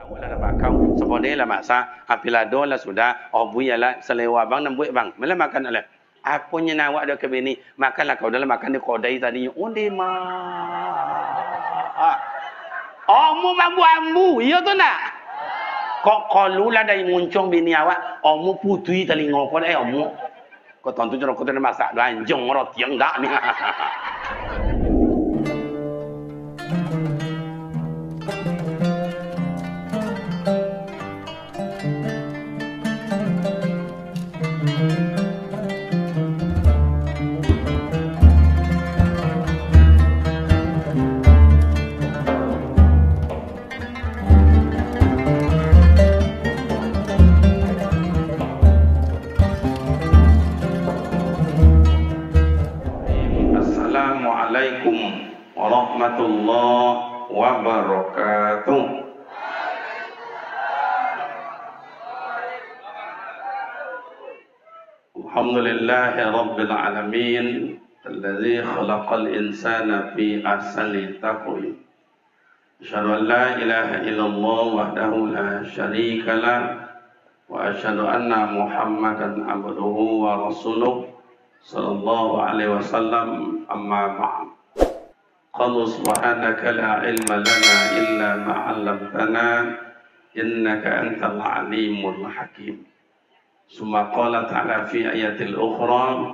Wala dapat kau sepode lah maksa apilado lah sudah obui lah selewa bang nambuik bang mula makan oleh apa nya nawak dah ke bini makanlah kau dalam makan di kodai tadi onde ma omu ambu iya tu nak kok kalau lah dari muncung bini awak omu putui telinga kau dah omu kau tonton jorok kau tu masak lanjong roti yang dak ni warahmatullahi wabarakatuh. Alhamdulillahi rabbil alamin alladzi khalaqal insana fi ahsani taqwim. Asyhadu an la ilaha illallah wahdahu la syarika lah wa asyhadu anna Muhammadan abduhu wa rasuluh sallallahu alaihi wasallam amma ba'd. Qala subhanaka la ilma lana illa ma 'allamtana innaka antal alimul hakim. Summa qala ta'ala fi ayatil ukhra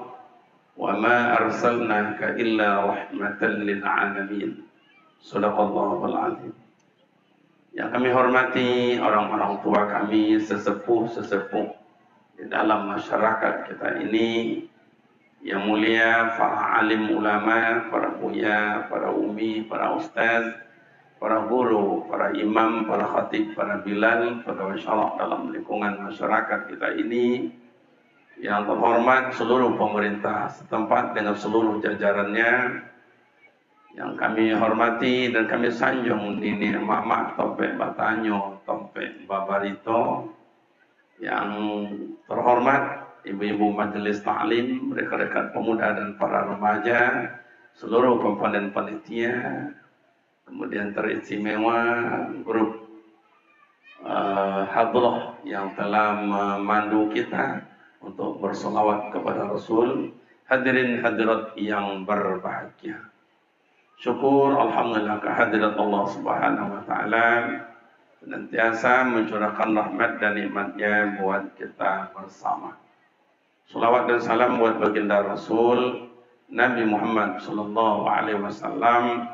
wa ma arsalnaka illa rahmatan lil alamin. Shadaqallahul azim. Yang kami hormati orang-orang tua kami, sesepuh-sesepuh di dalam masyarakat kita ini, yang mulia para alim ulama, para buya, para umi, para ustaz, para guru, para imam, para khatib, para bilal, para masyarakat dalam lingkungan masyarakat kita ini, yang terhormat seluruh pemerintah setempat dengan seluruh jajarannya, yang kami hormati dan kami sanjung ini Mak Topek Batanyo, Topek Babarito, yang terhormat ibu-ibu majelis taklim, rekan-rekan pemuda dan para remaja, seluruh komponen panitia, kemudian teristimewa grup hadrah yang telah memandu kita untuk bersolawat kepada Rasul. Hadirin hadirat yang berbahagia, syukur alhamdulillah kehadirat Allah Subhanahu wa taala senantiasa mencurahkan rahmat dan nikmatnya buat kita bersama. Salawat dan salam buat baginda Rasul Nabi Muhammad sallallahu alaihi wasallam.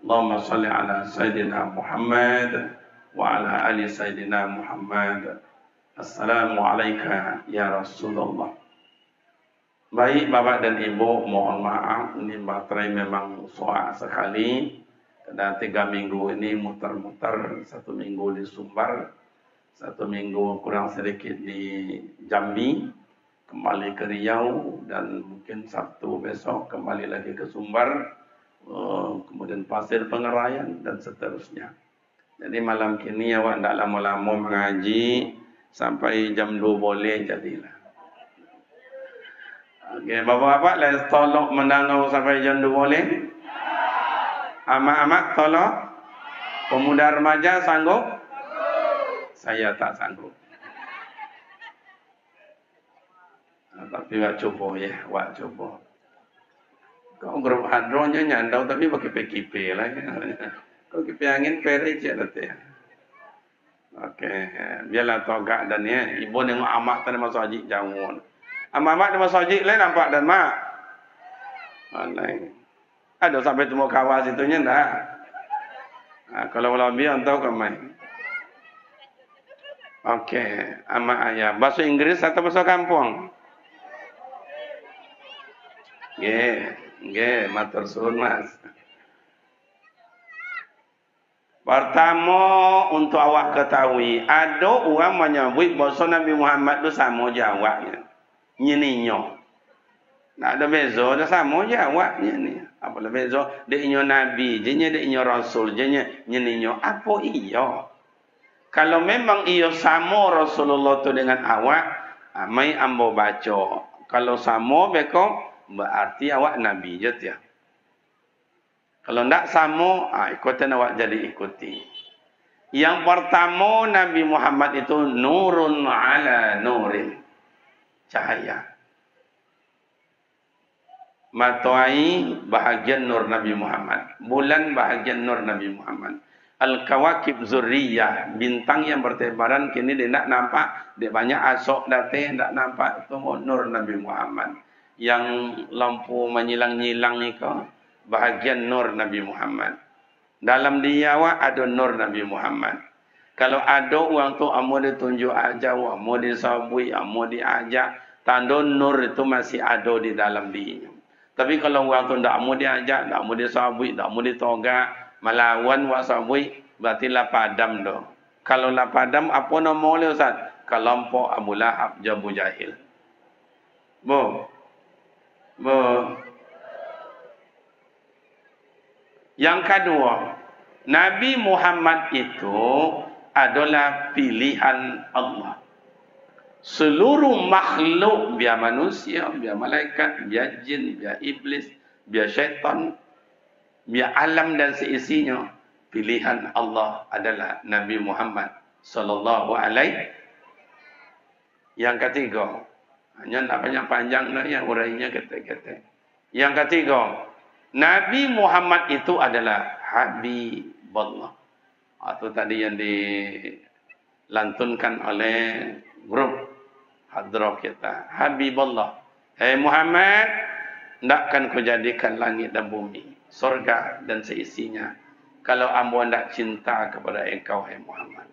Allahumma shalli ala sayyidina Muhammad wa ala ali sayyidina Muhammad. Assalamu alayka ya Rasulullah. Baik Bapak dan Ibu, mohon maaf ini baterai memang soak sekali. Karena 3 minggu ini muter-muter, 1 minggu di Sumbar, 1 minggu kurang sedikit di Jambi, kembali ke Riau, dan mungkin Sabtu besok kembali lagi ke Sumbar, kemudian Pasir Pengerayan dan seterusnya. Jadi malam kini awak tidak lama-lama mengaji sampai jam 2 boleh jadilah. Okey, bapak-bapak let's tolong mendangau sampai jam 2 boleh? Amak-amak tolong. Pemuda remaja sanggup? Saya tak sanggup. Tapi wak cuba ya, wak cuba. Kau grup hadronya nyandau tapi pakai PKP lah. Kau kipi angin peri je nanti. Okey, biarlah togak dan ya. Ibu nengok amak tadi masuk haji jauh. Amak-amak di masuk haji lain nampak dan mak. Lain. Ada sampai temu kawas itunya enggak? Kalau lebih untuk kemai. Okey, amak ayah. Bahasa Inggris atau bahasa kampung? Nggih, matur suwun Mas. Pertama untuk awak ketahui, ada orang menyebut bahasa Nabi Muhammad itu sama jawabnya. Nyeninyo. Tak ada beza, dah sama jawabnya ni. Apa le beza? Dia inyo Nabi, jenya dia inyo Rasul, jenya nyeninyo. Apa iya? Kalau memang iyo sama Rasulullah tu dengan awak, mai ambo baca. Kalau sama beko berarti awak Nabi je tiah. Kalau ndak sama, ikutan awak jadi ikuti. Yang pertama Nabi Muhammad itu nurun ala nurin. Cahaya. Matahari bahagian nur Nabi Muhammad. Bulan bahagian nur Nabi Muhammad. Al-Kawakib Zurriyah. Bintang yang bertebaran kini dia tak nampak. Dia banyak asok datang tak nampak. Itu nur Nabi Muhammad. Yang lampu menyilang-nyilang ni kau. Bahagian nur Nabi Muhammad. Dalam dia ada nur Nabi Muhammad. Kalau ada orang tu amu dia tunjuk aja, amu dia sabui, amu dia ajak. Tanda nur itu masih ada di dalam dirinya. Tapi kalau orang tu tak mau diajak, tak mau disabui, tak mau ditogak, melawan wak sabui, berarti lah padam dah. Kalau lah padam, apa nama dia Ustaz? Kelompok Abu Lahab, Abu Jahil. Bu. Yang kedua, Nabi Muhammad itu adalah pilihan Allah. Seluruh makhluk, biar manusia, biar malaikat, biar jin, biar iblis, biar syaitan, biar alam dan seisinya, pilihan Allah adalah Nabi Muhammad sallallahu alaihi. Yang ketiga, hanya tak banyak panjang lah yang urainya kata-kata. Yang ketiga, Nabi Muhammad itu adalah Habibullah. Itu tadi yang dilantunkan oleh grup hadrah kita. Habibullah. Hei Muhammad, takkan kau jadikan langit dan bumi, surga dan seisinya, kalau ambo tidak cinta kepada engkau, hei Muhammad.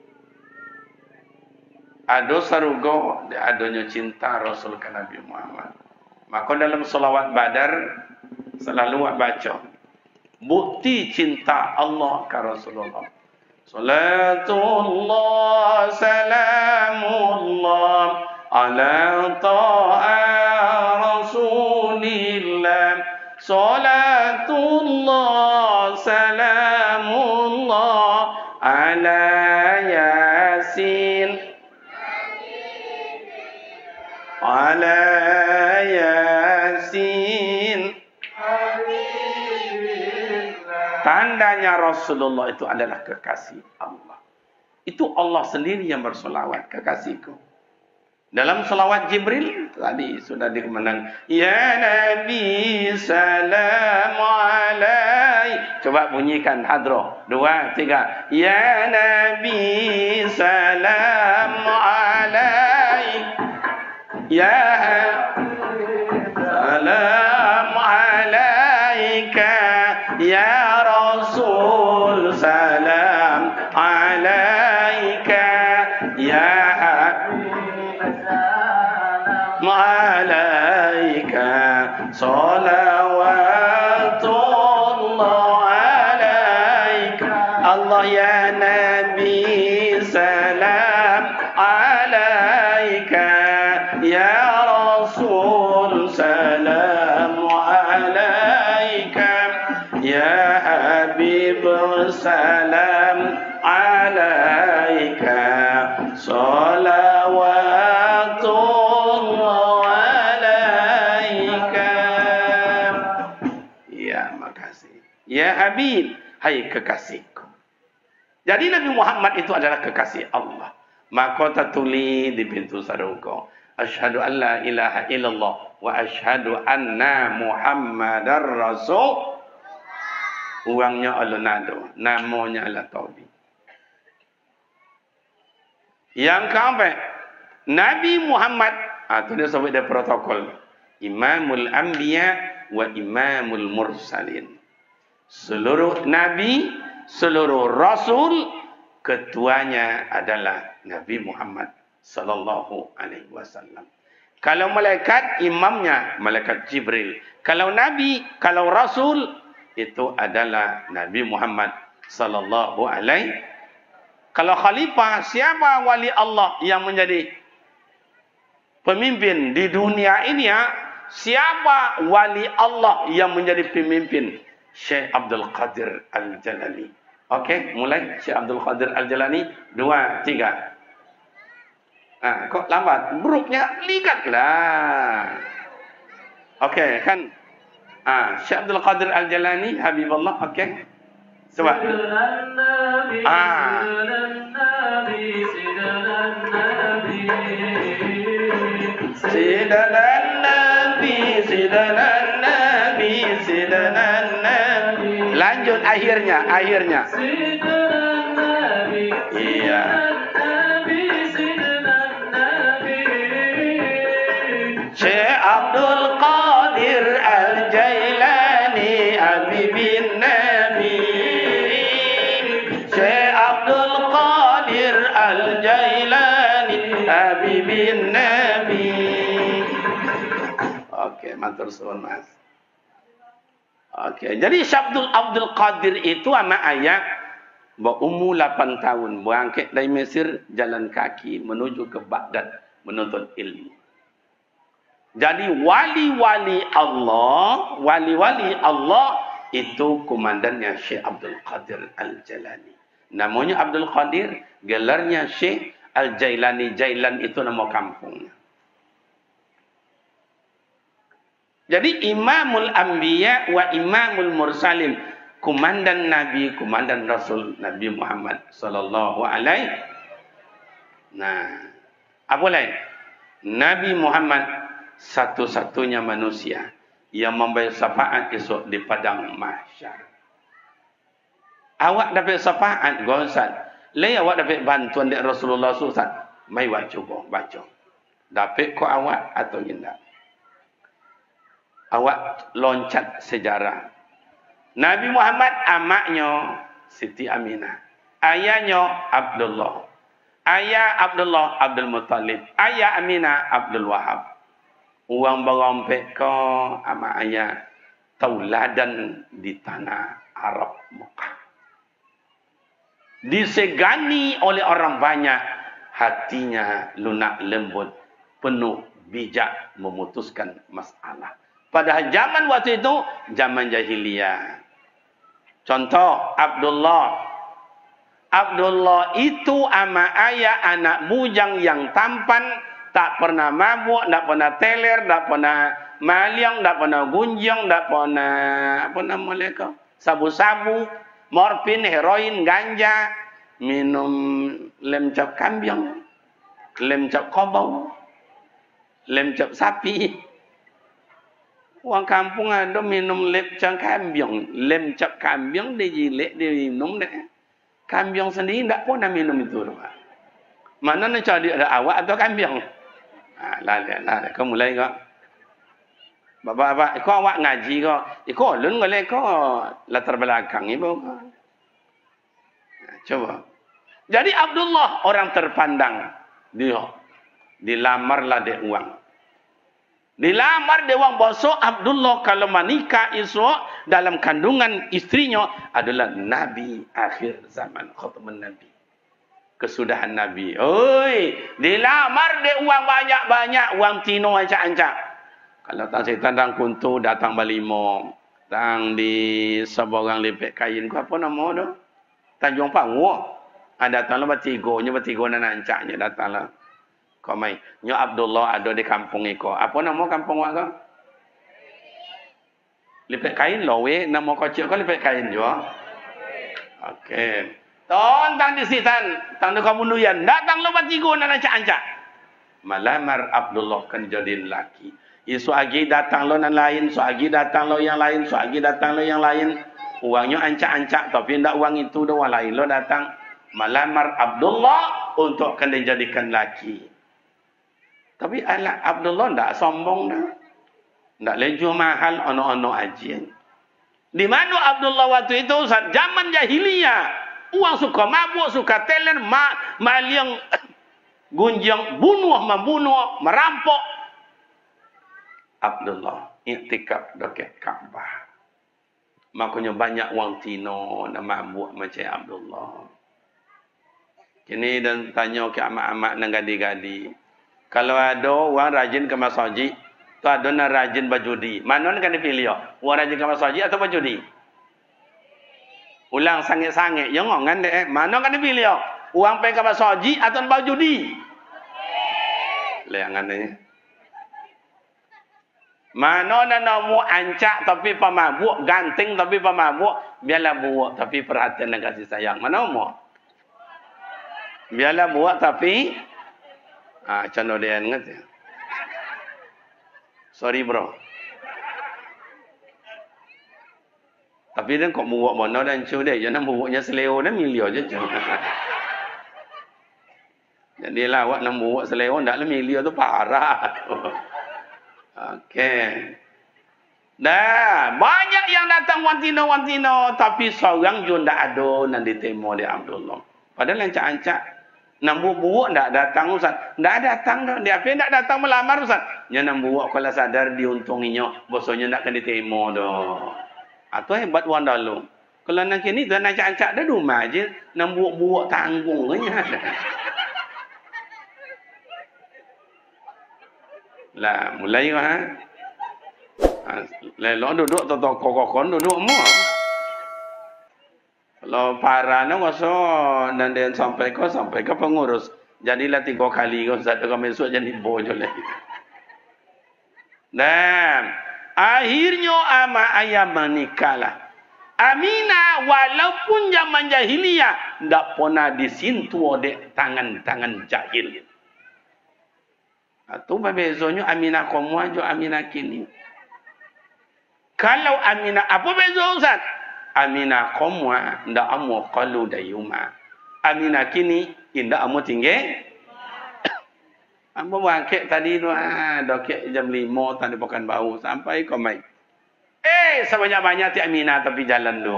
Ada sarugo, adanya cinta Rasul ke Nabi Muhammad. Maka dalam salawat Badar, selalu baca bukti cinta Allah ke Rasulullah. Salatullah, salamullah ala ta'a Rasulillah. Salatullah, salamullah ala Yasin, ala Yasin. Tandanya Rasulullah itu adalah kekasih Allah. Itu Allah sendiri yang bersolawat, kekasihku. Dalam salawat Jibril tadi sudah dikemenang. Ya Nabi salam alaik. Coba bunyikan hadrah. 2, 3. Ya Nabi salam alaik. Ya salam alaika. Ya Rasul salam alaika. Ya alaika salawatullah alaika. Allah ya Nabi salam alaika. Ya Rasul salam alaika. Ya Habib salam alaika. Salawatullah alaika. Ya, makasih. Ya Habib, hai kekasihku. Jadi Nabi Muhammad itu adalah kekasih Allah. Maka tertulis di pintu surga, asyhadu an la ilaha illallah wa asyhadu anna Muhammadar Rasul. Uangnya Al-Nado, namanya Al-Tawbi. Yang keempat, Nabi Muhammad, itu dia sebut dia protokol, Imamul Anbiya wa Imamul Mursalin. Seluruh Nabi, seluruh Rasul, ketuanya adalah Nabi Muhammad sallallahu alaihi wasallam. Kalau malaikat, imamnya malaikat Jibril. Kalau Nabi, kalau Rasul, itu adalah Nabi Muhammad sallallahu alaihi. Kalau khalifah, siapa wali Allah yang menjadi pemimpin di dunia ini ya? Siapa wali Allah yang menjadi pemimpin? Syekh Abdul Qadir Al-Jalani. Okey, mulai Syekh Abdul Qadir Al-Jalani. 2, 3. Kok lambat? Buruknya lihatlah. Okey, kan? Syekh Abdul Qadir Al-Jalani, Habibullah, okey. Coba. Sidanan Nabi. Lanjut akhirnya. Iya. Syekh Abdul Qadir Al-Jailani Habibin Nabi. Syekh Abdul Qadir Al-Jailani Habibin Nabi. Oke, matur suwun Mas. Oke, jadi Syekh Abdul Qadir itu sama ayat berumur 8 tahun berangkat dari Mesir jalan kaki menuju ke Baghdad menuntut ilmu. Jadi wali-wali Allah itu komandannya Syekh Abdul Qadir Al-Jailani. Namanya Abdul Qadir, gelarnya Syekh Al-Jailani. Jailan itu nama kampungnya. Jadi Imamul Anbiya wa Imamul Mursalin, komandan Nabi, komandan Rasul Nabi Muhammad sallallahu alaihi. Nah, apa lain? Nabi Muhammad satu-satunya manusia yang memberi syafaat esok di padang mahsyar. Awak dapat syafaat Ustaz. Lai awak dapat bantuan dari Rasulullah SAW. Mai awak cuba baca. Dapat ko awak atau tidak? Awak loncat sejarah. Nabi Muhammad amaknya Siti Aminah. Ayahnya Abdullah. Ayah Abdullah Abdul Muttalib. Ayah Aminah Abdul Wahab. Uang berompek ke ama ayah tauladan di tanah Arab Mekah. Disegani oleh orang banyak, hatinya lunak lembut, penuh bijak memutuskan masalah. Padahal zaman waktu itu zaman jahiliyah. Contoh Abdullah itu ama ayah anak bujang yang tampan, tak pernah mabuk, tak pernah teler, tak pernah maliang, tak pernah gunjang, tak pernah apa nama mereka? Sabu-sabu, morfin, heroin, ganja, minum lem cap kambing, lem cap kobau, lem cap sapi. Orang kampung ada minum lem cap kambing dijilek, diminum deh. Kambing sendiri tak pernah minum itu. Mana nak cari ada awak atau kambing? Lah, kau mulai kau. Bapak, kau awak ngaji kau. Kau lun kau lek kau latar belakang ibu kau. Coba. Jadi Abdullah orang terpandang. Dia dilamarlah dia uang. Dilamar dia uang bosok. Abdullah kalau menikah esok dalam kandungan istrinya adalah Nabi akhir zaman, khataman Nabi. Kesudahan Nabi. Oi, dilamar dia uang banyak-banyak, uang tino ancak-ancak. Kalau tak setan dan kuntu datang balimo, datang di seborang lepek kain ku apa nama tu? Tanjung Pangu. Datanglah bertiga nan ancaknya datanglah. Kau mai, nyo Abdullah ada di kampung iko. Apa nama kampung wak kau? Lepek kain lowe, nama kocik kau lepek kain juga. Okey. Tang di sitan, tang di kamunduyan, datang lo bertiga nan ancak-ancak. Malamar Abdullah kan jadi lelaki. Isu agi datang lo nan lain, so agi datang lo yang lain, so agi datang lo yang lain. Uangnya ancak-ancak, tapi tidak uang itu doang lain lo datang. Malamar Abdullah untuk kan dijadikan laki. Tapi anak Abdullah tidak sombong dah. Tidak leju mahal ono-ono ajian. Di mana Abdullah waktu itu saat zaman jahiliyah, uang suka mabuk, suka teler, maliang, gunjang, membunuh, merampok. Abdullah iktikaf dekat Kaabah. Makanya banyak uang tino nama mabuk macam Abdullah. Kini dan tanya ke amak-amak dan gadi-gadi. Kalau ada orang rajin ke masjid, tu ada nak rajin berjudi. Mana nak dipilih? Orang rajin ke masjid atau berjudi? Ulang sangit-sangit. Yang ngan deh. Mana kan dipilih? Orang pergi ke masjid atau berjudi? Leangan ni. Mana namamu ancak tapi pemabuk, ganteng tapi pemabuk, biarlah buat tapi perhatian dan kasih sayang. Mana mau? Biarlah buat tapi contoh dia ingat ya. Sorry bro. Tapi dia kok buat mana dan cu dia, jangan buatnya seleo dan milio je cu. Jadi lah awak nak buat seleo ndak lah milio tu parah. Okey. Dah, banyak yang datang wantino tapi seorang pun ndak ada nan ditemo dia Abdullah. Padahal ancak-ancak nak buat ndak datang Ustaz. Ndak datang dah. Dia apa ndak datang melamar Ustaz? Nya nak buat kalau sadar diuntunginya, bosnya ndak akan ditemo dah. Atau hebat wan dalu. Kalau nak kini tu ancak-ancak dah rumah je, nak buat tanggung nya. Lah mulai lelok duduk atau kokon duduk semua. Kalau parah nak koso dan dia sampai ke pengurus. Jadilah 3 kali kau satu kami esok jadi bojo lagi. Dan akhirnya ama ayam menikahlah. Aminah walaupun zaman jahiliyah ndak pernah disentuh dek tangan-tangan jahil. Atau bezanya Aminah kamu aja Aminah kini. Kalau Aminah apa beza Ustaz? Aminah kamu ndak amu qalu dayuma. Aminah kini indak amu tinggi. Ambo bangkit tadi tu dokek jam 5 tadi pekan bau sampai kau mai. Sebanyak-banyak ti Aminah tapi jalan tu.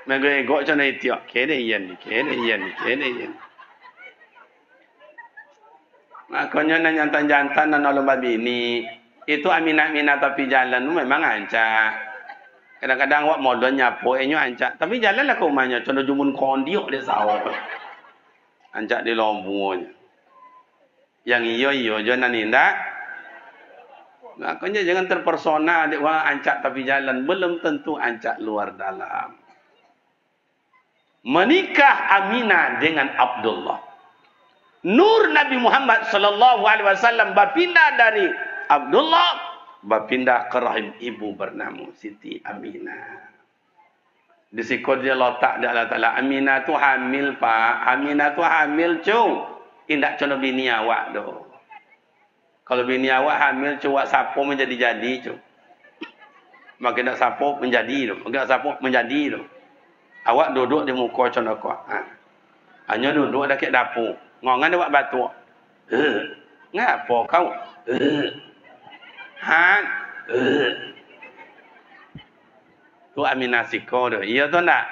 Menggo cana itiak kene yen. Makanya nanya jantan dan lomba bini. Itu Aminah tapi jalan tu memang ancak. Kadang-kadang awak modal nyapo enyo ancak. Tapi jalanlah ke rumahnya. Contoh jumun kondiok dia sawah. Ancak di lombunya. Yang iyo jangan indah. Makanya jangan terpersona adik wah ancak tapi jalan. Belum tentu ancak luar dalam. Menikah Aminah dengan Abdullah. Nur Nabi Muhammad sallallahu alaihi wasallam berpindah dari Abdullah berpindah ke rahim ibu bernama Siti Aminah. Di situ dia letak dia Allah Taala Aminah tu hamil pak. Aminah tu hamil cung. Indak contoh bini awak doh. Kalau bini awak hamil cuak sapo menjadi-jadi cung. Makin nak sapo menjadi doh. Makin nak sapo menjadi doh. Awak duduk di muka contoh kau. Hanya duduk dekat dapur. Ngongan dia buat batuk. Ngapa kau? Tu Aminah siko dah. Iya tu tak?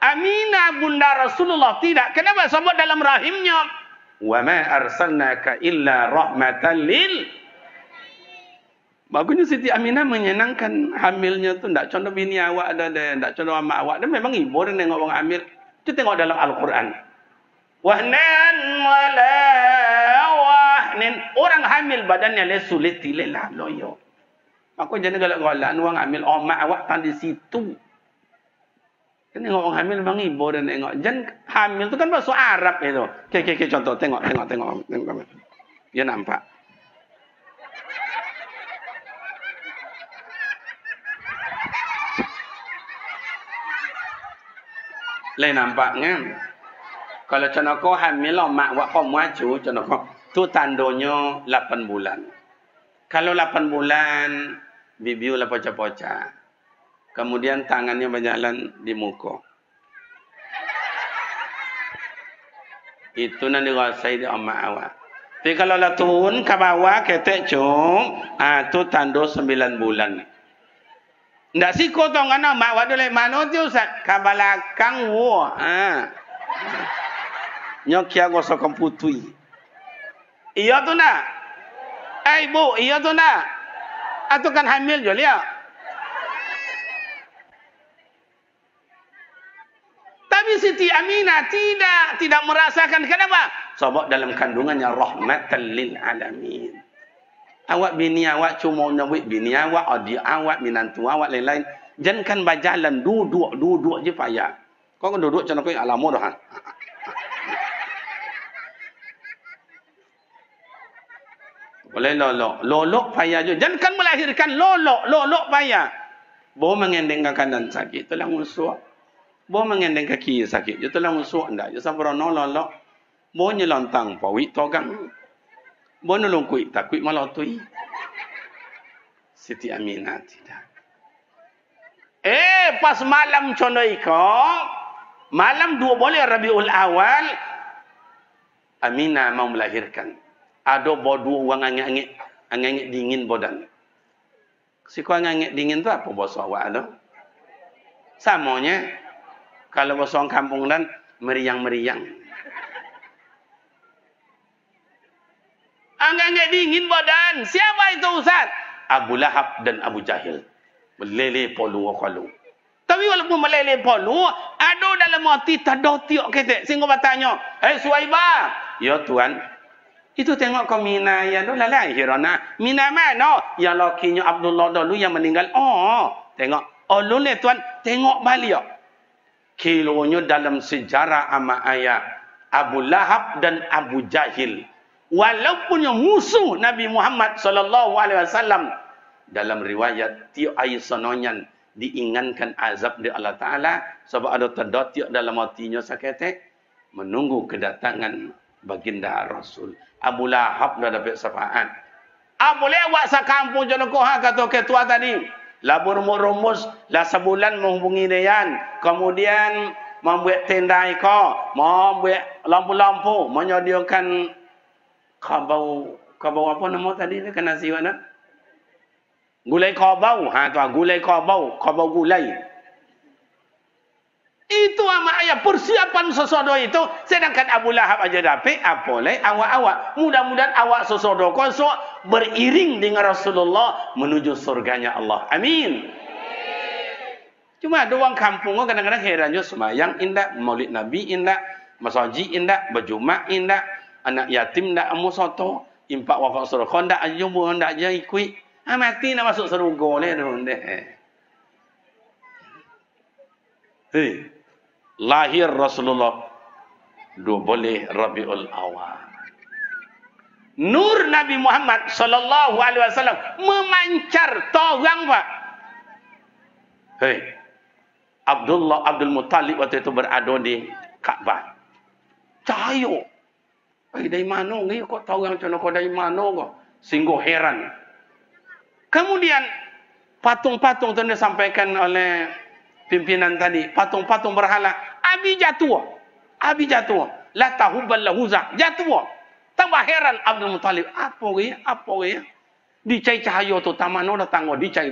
Aminah bunda Rasulullah tidak. Kenapa sebut dalam rahimnya? Wa ma arsalnaka illa rahmatan lil. Bagusnya Siti Aminah menyenangkan hamilnya tu tak contoh bini awak ada tak contoh mak awak. Dia memang ibu dia tengok orang hamil. Kita tengok dalam Al-Quran. Wahnan wala wahnin. Orang hamil badannya lesulit tilelah loyo. Aku jadi galak-galak orang hamil mak awak tan di situ. Kan tengok orang hamil memang ibu dan tengok. Jangan hamil tu kan bahasa Arab itu. Okey contoh tengok. Dia nampak. Lain nampaknya. Kalau contoh kau hamil mak awak kau maju contoh kau tu tandanya 8 bulan. Kalau 8 bulan bibiu lah pocah-pocah. Kemudian tangannya berjalan di muka. Itu nanti rasai di mak awak. Tapi kalau lah turun ke bawah ketek cung, tu tanda 9 bulan. Ndak siko tong ana mak awak dole mano tu Ustaz? Ke belakang wo. Nyokia gosok komputui. Iya tu nak? Ibu, iya tu nak? Atau kan hamil je lihat. Tapi Siti Aminah tidak merasakan. Kenapa? Sebab dalam kandungannya rahmatan lil alamin. Awak bini awak cuma nyawik bini awak, adik awak, minantu awak lain-lain. Jangan kan berjalan duduk je payah. Kau kan duduk macam kau alamu dah. Boleh lolok. Lolok payah juga. Jangan kan melahirkan lolok. Lolok payah. Bawa mengendeng ke kanan sakit. Itulah musuh. Bawa mengendeng ke kiri sakit. Itulah musuh. Tidak. Itu sabrono lolok. Bawa nyelontang. Pawik togang. Bawa nolong kuih. Tak kuih malah tui. Siti Aminah tidak. Pas malam contoh ikut. Malam 2 boleh Rabiul Awal. Aminah mau melahirkan. Ada bodoh orang angin dingin bodan. Si kau angin dingin tu apa bahasa awak ada? Samanya kalau bahasa orang kampung dan meriang-meriang. Angin dingin bodan. Siapa itu Ustaz? Abu Lahab dan Abu Jahil. Meleleh polu kalau. Tapi walaupun meleleh polu, ada dalam hati tak ada tiok ketek. Sehingga bertanya, Suhaibah. Ya Tuan. Itu tengok kau Mina yang tu lah lahirana. Mina mana? Yang lakinya Abdullah dulu yang meninggal. Oh, tengok. Oh, lu ni tuan, tengok balik. Kilonya dalam sejarah ama ayah Abu Lahab dan Abu Jahil. Walaupun yang musuh Nabi Muhammad sallallahu alaihi wasallam, dalam riwayat tiap ayat sononyan diingatkan azab di Allah Taala sebab ada terdotiak dalam hatinya saketek menunggu kedatangan baginda Rasul. Abu Lahab dah dapat syafaat. Boleh awak sakampung jono ko kata ketua tadi. Lah rumus lah sebulan menghubungi dia. Kemudian membuat tenda iko, membuat lampu-lampu, menyediakan kabau apa nama tadi ni kena siwa dah. Gulai kabau, gulai kabau gulai. Itu ama ayat persiapan sesodo itu. Sedangkan Abu Lahab aja dapat, boleh awak-awak. Mudah-mudahan awak sesodo kosok beriring dengan Rasulullah menuju surganya Allah. Amin. Cuma ada orang kampung kadang-kadang heran juga semayang indah, maulid Nabi indah, masjid indah, berjumat indah, anak yatim indah, amu soto, impak wakak surga indah, aja buah indah aja ikut. Mati nak masuk surga leh tu. Hei. Lahir Rasulullah 2 boleh Rabiul Awal. Nur Nabi Muhammad sallallahu alaihi wasallam memancar torang pak. Hei. Abdul Muttalib waktu itu berada di Kaabah. Cahaya. Dari mana ni kok torang macam kau dari mana kau? Sungguh heran. Kemudian patung-patung tu disampaikan oleh pimpinan tadi, patung-patung berhala, Abi jatuh. La tahubal lahuzah, jatuh. Tambah heran Abdul Muttalib, apa ya? Dicai cahaya tu tamano datang, dicai.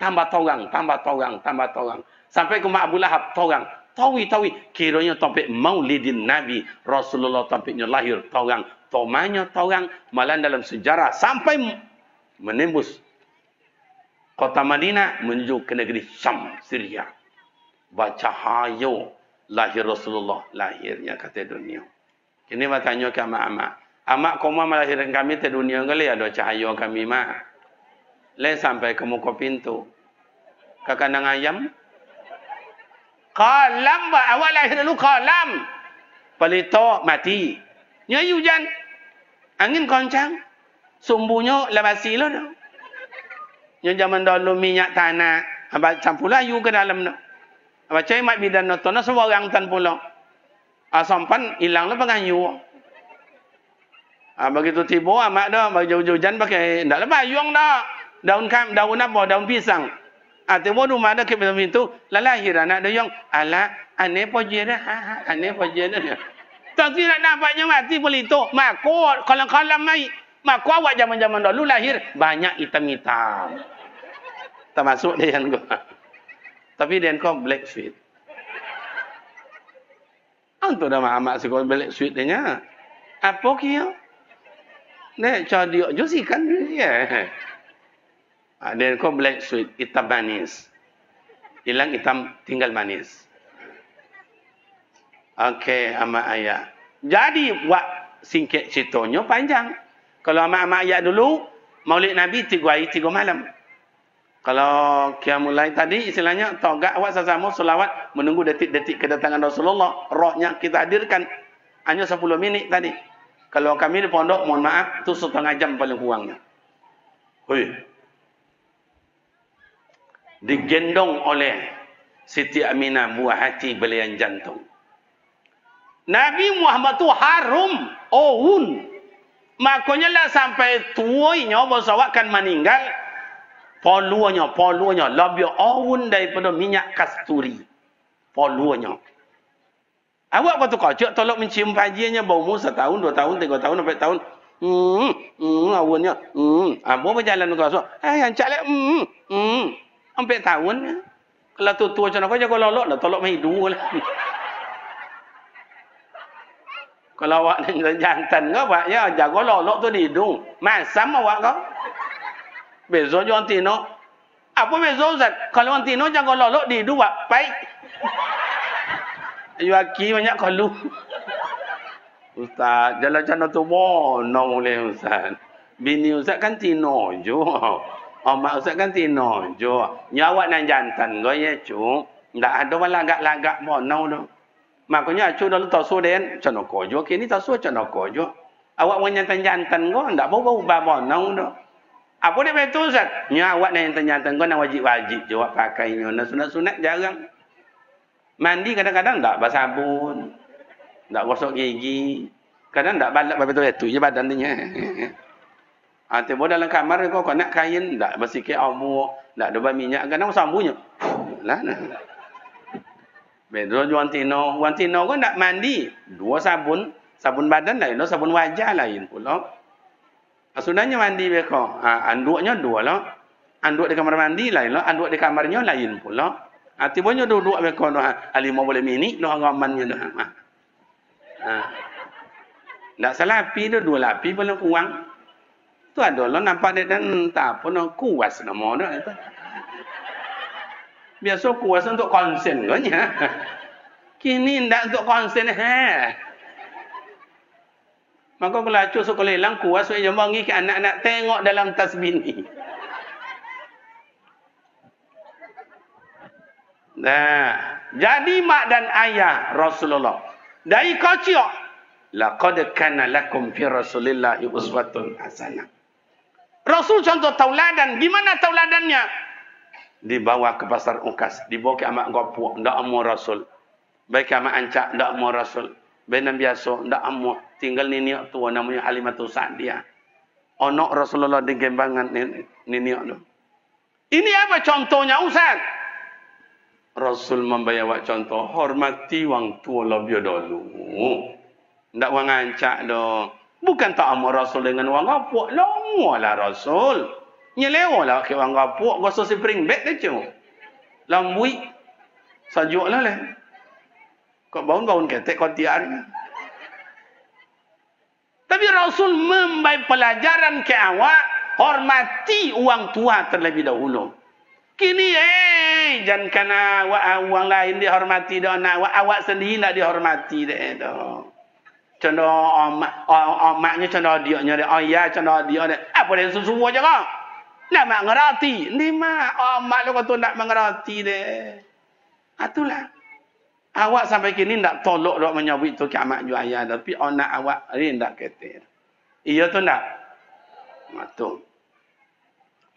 Tambah torang. Sampai ke Abu Lahab torang. Tawi. Kiranya sampai maulidin Nabi Rasulullah tampaknya lahir torang. Tomanya torang malah dalam sejarah sampai menembus kota Madinah menuju ke negeri Syam, Syria. Baca hayo lahir Rasulullah, lahirnya kata dunia. Kini bertanya ke amak-amak. Amak koma melahirkan kami ke dunia kali ada cahaya kami mak. Le sampai ke muka pintu. Ke kandang ayam. Kalam ba awal lahir dulu kalam. Pelito mati. Nya hujan. Angin kencang. Sumbunya labasi lo dah. Yang zaman dulu minyak tanah, abang campur layu ke dalam tu. Abang cai mak bidan tu, na semua orang tan pulau. Sampan hilang lah pengayu. Begitu tiba amak dah, bagi hujan pakai, ndak lah bayung dah. Daun apa? Daun pisang. Tiba rumah dah ke pintu, lahir anak dia yang, ala, aneh poje dah, aneh poje dah. Tapi nak nampaknya mati pelito, makot, kalam-kalam mai. Maka awak zaman-zaman dulu lahir banyak hitam-hitam. Termasuk dia yang gua. Tapi dia kau black sweet. Antu dah mak sekolah black sweet dia. Apa kia? Nek cadiok jusi kan dia. Dia kau black sweet, hitam manis. Hilang hitam tinggal manis. Okey, ama ayah. Jadi buat singkat ceritanya panjang. Kalau amak-amak ayat dulu, maulid Nabi 3 hari 3 malam. Kalau mulai tadi, istilahnya, togak awak sesama selawat, menunggu detik-detik kedatangan Rasulullah. Rohnya kita hadirkan, hanya 10 minit tadi. Kalau kami di pondok, mohon maaf, itu 1,5 jam paling kurangnya. Hui. Digendong oleh Siti Aminah buah hati belian jantung. Nabi Muhammad tu harum, ohun. Makanya lah sampai tuanya bersawak kan meninggal. Poluanya, lebih ohun daripada minyak kasturi. Poluanya. Awak waktu kocok tolong mencium pajinya bau mu 1 tahun, 2 tahun, 3 tahun, 4 tahun. Awalnya. Apa berjalan ke asal? Yang cakap sampai tahun. Kalau tua macam apa jago lolok lah tolong hidu lah. Kalau awak jantan kau pak ya jago lolok tu di hidung. Masam awak kau. Bezo jo antino. Apa bezo Ustaz? Kalau antino jago lolok di hidung pak baik. Yuaki banyak kalau. Ustaz, jalan-jalan tu bonong boleh Ustaz. Bini Ustaz kan tino jo. Mak Ustaz kan tino jo. Nyawak nan jantan kau ya cu. Tak ada lagak-lagak bonong tu. Makanya cu dalam tasu den, macam ko jo. Kini tasu macam ko jo. Awak punya jantan kau tak bau bonong tu. Apa dia betul Ustaz? Nyawak nan jantan kau nak wajib-wajib jo pakainya. Nak sunat-sunat jarang. Mandi kadang-kadang tak bersabun. Tak gosok gigi. Kadang tak balap betul itu je badan dia. Tiba dalam kamar kau nak kain tak bersikit abu, tak ada minyak kadang sambunnya. Lah nah. Bedro Wantino kau nak mandi, 2 sabun, sabun badan lain, sabun wajah lain pula. Sudahnya mandi beko. Anduknya 2 lah. Anduk di kamar mandi lain lah, anduk di kamarnya lain pula. Tibanya duduk beko alima boleh mini noh ngamannya noh. Tak salah api tu 2 lapi paling kurang. Tu adalah nampak dia dan tak apa nak kuas nama dah itu. Biasa kuas untuk konsen katanya. Kini ndak untuk konsen Maka kalau acuh sekolah hilang kuas saya bangi ke anak-anak tengok dalam tasbih ni. Nah, jadi mak dan ayah Rasulullah. Dari kocok, laqad kana lakum fi Rasulillahi uswatun hasanah. Rasul contoh tauladan. Gimana tauladannya? Dibawa ke pasar Ukas, dibawa ke amak gopuk, ndak amu Rasul. Baik amak ancak, ndak amu Rasul. Benan biasa, ndak amu. Tinggal niniak tua namanya Halimatus Sa'diyah. Onok Rasulullah di gembangan niniak tu. Ini apa contohnya Ustaz? Rasul membawa contoh hormati wang tua lebih dulu. Ndak wang ancak dah. Bukan tak amu Rasul dengan wang gopuk. Lamulah Rasul. Nyelewalah ke wang gopuk gosok spring bed dia cu. Lambui. Sajuklah lah. Kau bangun-bangun ketek kau tiarnya. Tapi Rasul membaik pelajaran ke awak, hormati orang tua terlebih dahulu. Kini jangan kena orang lain dihormati dah, awak sendiri nak dihormati dah. Contoh omaknya, contoh dianya dia, ayah contoh dia dia. Apa dia susu aja kau? Nak mak ngerti. Ni mak omak lu kau nak mengerti deh. Itulah. Awak sampai kini tak tolok dok menyabut tu ke amak ju ayah, tapi anak awak ni tak ketir. Iya tu tak? Matu.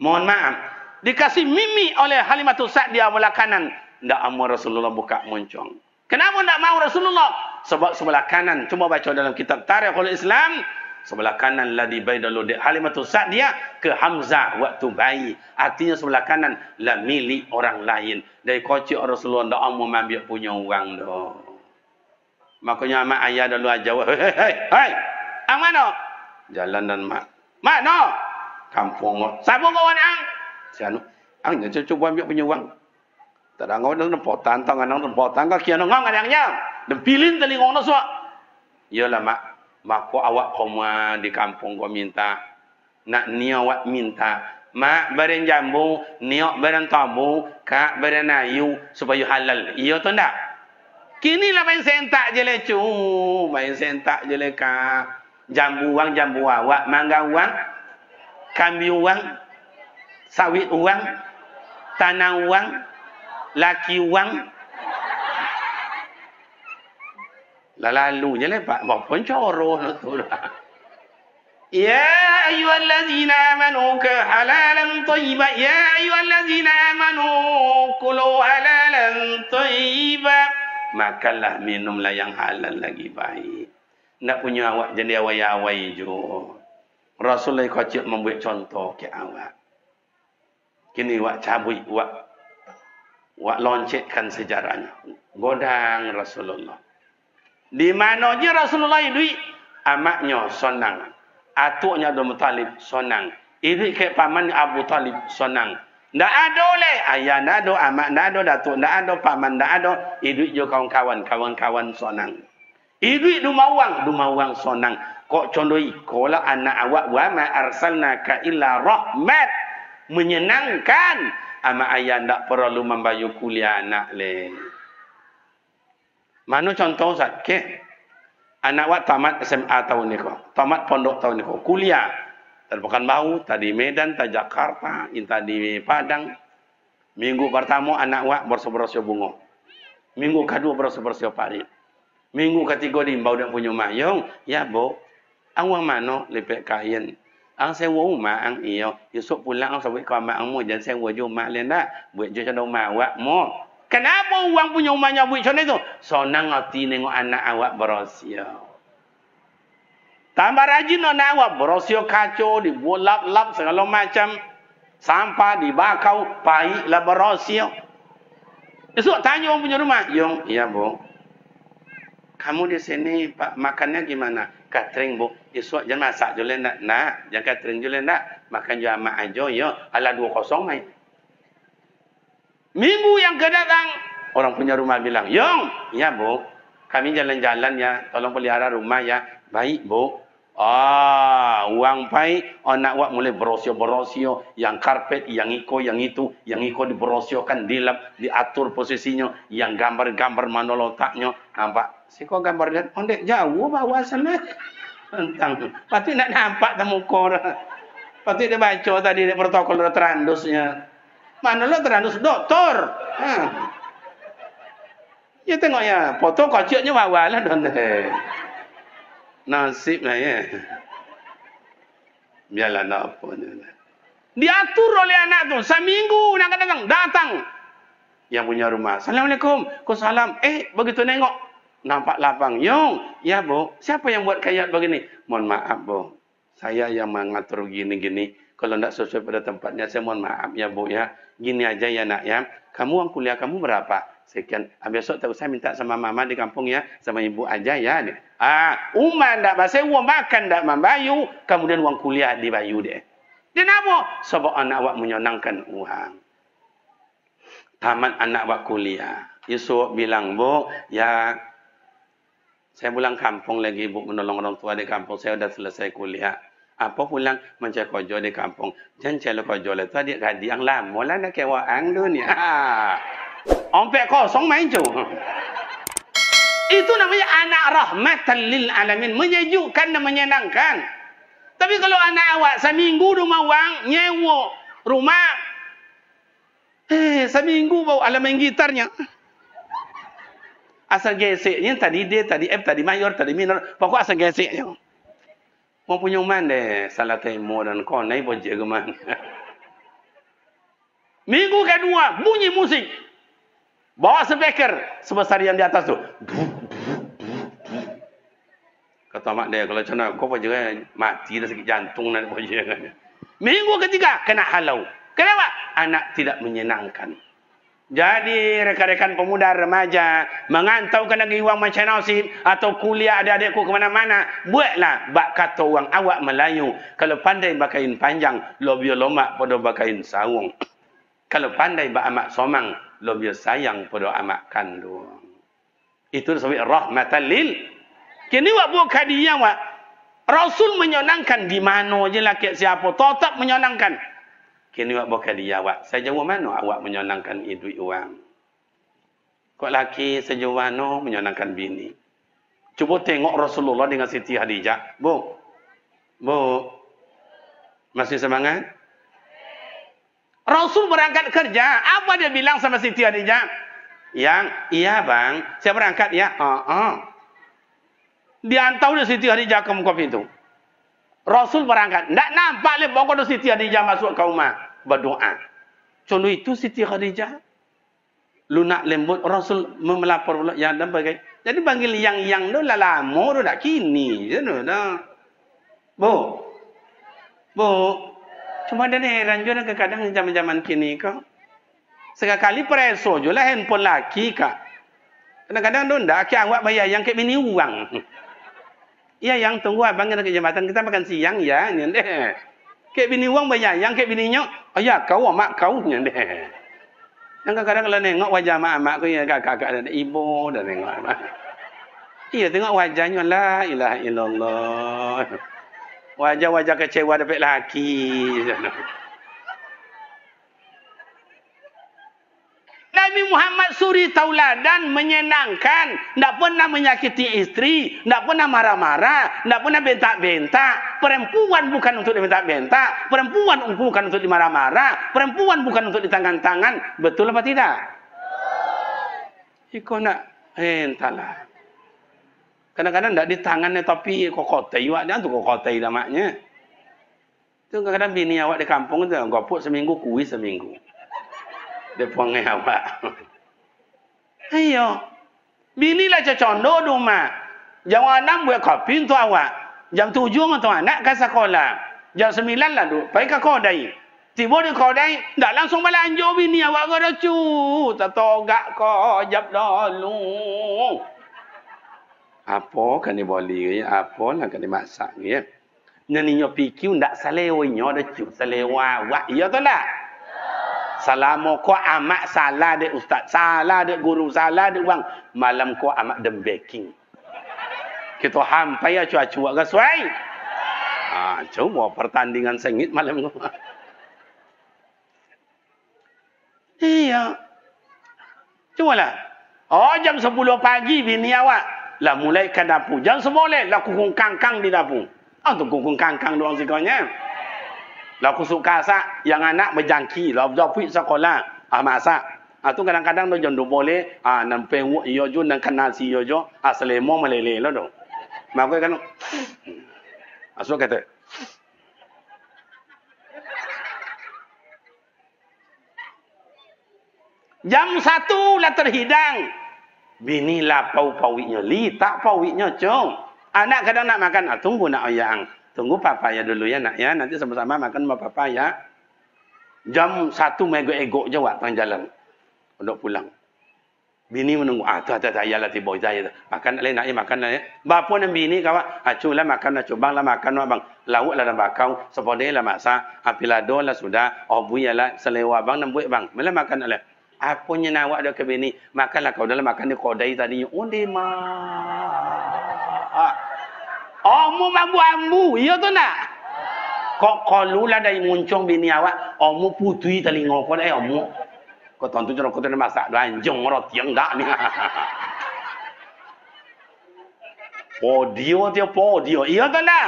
Mohon maaf. Dikasih mimi oleh Halimatus Sa'diyah belah kanan. Tak mau Rasulullah buka moncong. Kenapa tak mau Rasulullah? Sebab sebelah kanan. Cuma baca dalam kitab Tarikhul Islam. Sebelah kanan lah dibaidalu di Halimatus Sa'diyah ke Hamzah waktu bayi. Artinya sebelah kanan lah milik orang lain. Dari kocik Rasulullah tak mau ambil punya orang dah. Makanya mak ayah dulu jawab. Hei. Ang mana? Jalan dan mak. Mana? Kampung. Siapa kawan ang? Sianu. Ang jangan cuba ambil punya uang. Tak ada ngau dengan potan, tangan dengan potan. Kau kian ngau ngadangnya. Dan pilih telinga nak suak. Iyalah mak. Mak ko awak koma di kampung ko minta. Nak ni awak minta. Mak beren jambu, niok beren tabu, kak beren ayu supaya halal. Iya tu ndak? Kini lah main sentak je le cu. Main sentak je le kak. Jambu awak, mangga uang, kambi uang, sawit uang, tanah uang, laki uang. Lalunya lepak. Bapun coroh tu dah. Ya ayyuhallazina amanu halalan thayyiban. Ya ayyuhallazina amanu kulu halalan thayyiban. Makanlah, minumlah yang halal lagi baik. Nak punya awak jadi awai-awai jo. Rasulullah kocok membuat contoh ke awak. Kini awak cabut, awak loncetkan sejarahnya. Godang Rasulullah. Di mana je Rasulullah hidup, amaknya sonang. Atuknya Abdul Muttalib sonang. Hidup ke paman Abu Talib sonang. Ndak ada le ayah, ndak ada amak, ndak ada datuk, ndak ada paman, ndak ada. Hidup je kawan-kawan sonang. Hidup dumawang sonang. Kok condoi kalau anak awak wa ma arsalnaka illa rahmat, menyenangkan. Ama ayah ndak perlu membayar kuliah anak le. Mana contoh Ustaz? Ke anak awak tamat SMA tahun ni kau, tamat pondok tahun ni kau, kuliah. Tadi Pekanbaru, tadi Medan, tadi Jakarta, tadi Padang. Minggu pertama anak awak bersih-bersih bunga. Minggu kedua bersih-bersih parit. Minggu ketiga di bau dan punya mayong, ya bo. Ang mana lepek kain. Ang sewa rumah ang iyo. Esok pulang ang sabut kau mak angmu jangan sewa je rumah lain dah. Buat je cenderung mak awak mo. Kenapa uang punya rumahnya buat macam itu? Sonang hati nengok anak awak berosio. Tambah rajin anak awak berosio kacau, dibuat lap-lap segala macam. Sampah dibakau, pahit lah berosio. Esok tanya orang punya rumah. Yung, iya bu. Kamu di sini pak makannya gimana? Catering bu. Esok jangan masak je nak. Nak, jangan catering je nak. Makan je amak aja yo. Ala 2-0 mai. Minggu yang kedatang, orang punya rumah bilang, Yong, ya bu, kami jalan-jalan ya, tolong pelihara rumah ya. Baik bu. Uang pai, anak awak mulai berosio-berosio, yang karpet, yang iko diberosiokan, dilap, diatur posisinya, yang gambar-gambar mana letaknya. Nampak? Siko gambar dia, ondek jauh bawa sana. Tentang, pasti nak nampak temu kor. Pasti dia baca tadi di protokol terandusnya. Mana lo terandus doktor. Ya tengok ya, foto kocoknya bawa lah don. Nasib lah ya. Biarlah nak apa ni. Diatur oleh anak tu, seminggu nak datang. Yang punya rumah. Assalamualaikum. Waalaikumsalam. Begitu nengok, nampak lapang. Yong, ya bu, siapa yang buat kayak begini? Mohon maaf bu, saya yang mengatur gini-gini. Kalau tidak sesuai pada tempatnya, saya mohon maaf ya bu ya. Gini aja ya nak ya. Kamu uang kuliah kamu berapa? Sekian. Besok tak usah minta sama mama di kampung ya. Sama ibu aja ya. Umar tak bahasa uang makan tak membayu. Kemudian uang kuliah dibayu deh. Kenapa? Sebab anak awak menyenangkan uang. Tamat anak awak kuliah. Yusuf bilang, bu, ya saya pulang kampung lagi bu menolong orang tua di kampung. Saya sudah selesai kuliah. Apa pulang mencari kerja di kampung. Jangan cari kerja lah. Itu adik-adik yang lama lah nak kewaan tu ni. Ompek kosong main tu. Itu namanya anak rahmatan lil alamin. Menyejukkan dan menyenangkan. Tapi kalau anak awak seminggu rumah wang, nyewa rumah. Seminggu bawa alat main gitarnya. Asal geseknya tadi D, tadi F, tadi mayor, tadi minor. Pokok asal geseknya. Mau punya mana salah temo dan konai boleh ke mana. Minggu kedua bunyi musik. Bawa speaker sebesar yang di atas tu. Kata mak dia kalau cina kau boleh mati dah sakit jantung nak boleh. Minggu ketiga kena halau. Kenapa? Anak tidak menyenangkan. Jadi rekan-rekan pemuda remaja mengantau kena uang macam nasib atau kuliah adik-adikku ke mana-mana, buatlah bak kata orang awak Melayu. Kalau pandai bakain panjang, lo biar lomak pada bakain sawung. Kalau pandai bak amak somang, lo biar sayang pada amak kandung. Itu disebut rahmatan lil. Kini wak buat hadiah wak. Rasul menyenangkan di mana je laki siapa, tetap menyenangkan. Kini awak bukan dia awak. Saya jawab mana awak menyenangkan duit orang. Kok laki sejauh mana menyenangkan bini. Cuba tengok Rasulullah dengan Siti Khadijah. Bu. Masih semangat? Rasul berangkat kerja. Apa dia bilang sama Siti Khadijah? Iya bang. Saya berangkat ya. Dia hantar dia Siti Khadijah ke muka pintu. Rasul berangkat. Tak nampak le pokok Siti Khadijah masuk ke rumah. Berdoa. Contoh itu Siti Khadijah. Lunak lembut. Rasul melapor pula. Yang dan bagai. Jadi panggil yang tu lah lama tu dah kini. Bu. Cuma dia heran juga kadang-kadang zaman-zaman kini kau. Sekali preso je lah handphone laki kak. Kadang-kadang tu ndak ke awak bayar yang ke bini uang. Ya yang tunggu abang kena ke jambatan kita makan siang ya ni deh. Ke bini uang bayar yang ke bininya. Ayah kau mak kau ni deh. Yang kadang-kadang kalau nengok wajah mak aku ya kakak dan ibu dan nengok mak. Iya tengok wajahnya la ilaha illallah. Wajah-wajah kecewa dapat laki. Nabi Muhammad suri tauladan menyenangkan, tidak pernah menyakiti istri, tidak pernah marah-marah, tidak pernah bentak-bentak. Perempuan bukan untuk dibentak-bentak, perempuan bukan untuk dimarah-marah, perempuan bukan untuk ditangan-tangan. Betul apa tidak? Iko nak entahlah. Kadang-kadang tidak di tangannya tapi kokotai awak dia tu kokotai namanya. Tu kadang-kadang bini awak di kampung tu gopuk seminggu kuis seminggu. Dia puang awak. Ayo. Bini lah condo rumah. Jam 6 buat kopi untuk awak. Jam 7 untuk anak ke sekolah. Jam 9 lah tu pergi ke kedai. Tiba di kedai, dah langsung belanja bini awak ke dah cu. Tak togak kau jap dulu. Apa kan dia boleh ya? Apa lah kan dia masak ni ya? Nyanyinya fikir ndak salewanya dah cu. Salewa awak. Ya tu tak? Selama kau amat salah dek ustaz, salah dek guru, salah dek bang, malam kau amat dembeking. Kita hampai ya cuaca ke suai. Coba pertandingan sengit malam kau. Iya. Cubalah. Oh jam 10 pagi bini awak lah mulai ke dapur. Jam 9 lah kukung kangkang di dapur. Tu kukung kangkang doang sikanya. Lah aku suka masak yang anak berjangki lah pergi sekolah masak. Tu kadang-kadang tu jangan boleh nampai wuk iyo jo dan kan nasi iyo jo selemo meleleh lah tu. Maka kan asal kata jam 1 lah terhidang. Bini lah pau-pauinya li tak pauinya cung. Anak kadang nak makan tunggu nak ayang. Tunggu papa ya dulu ya nak ya. Nanti sama-sama makan sama papa ya. Jam 1 megok-egok je wak tengah jalan. Untuk pulang. Bini menunggu. Tu ayalah tiba saya. Makan nak nak makan nak ya. Bapa dan bini kawak. Aculah makan nak cubang lah makan nak bang. Lauk lah dan bakau. Sepodeh lah masak. Apilado lah sudah. Obui lah selewa bang dan buik bang. Mula makan nak. Apa yang nak awak dah ke bini. Makanlah kau dalam makan di kodai tadi. Undi Omu mambu-ambu, iya tu nak? Kok kalau lah dari muncung bini awak, omu putui telinga kau dah omu. Kau tonton jangan kau tu masak ranjung roti yang dak ni. Podio, iya tu nak?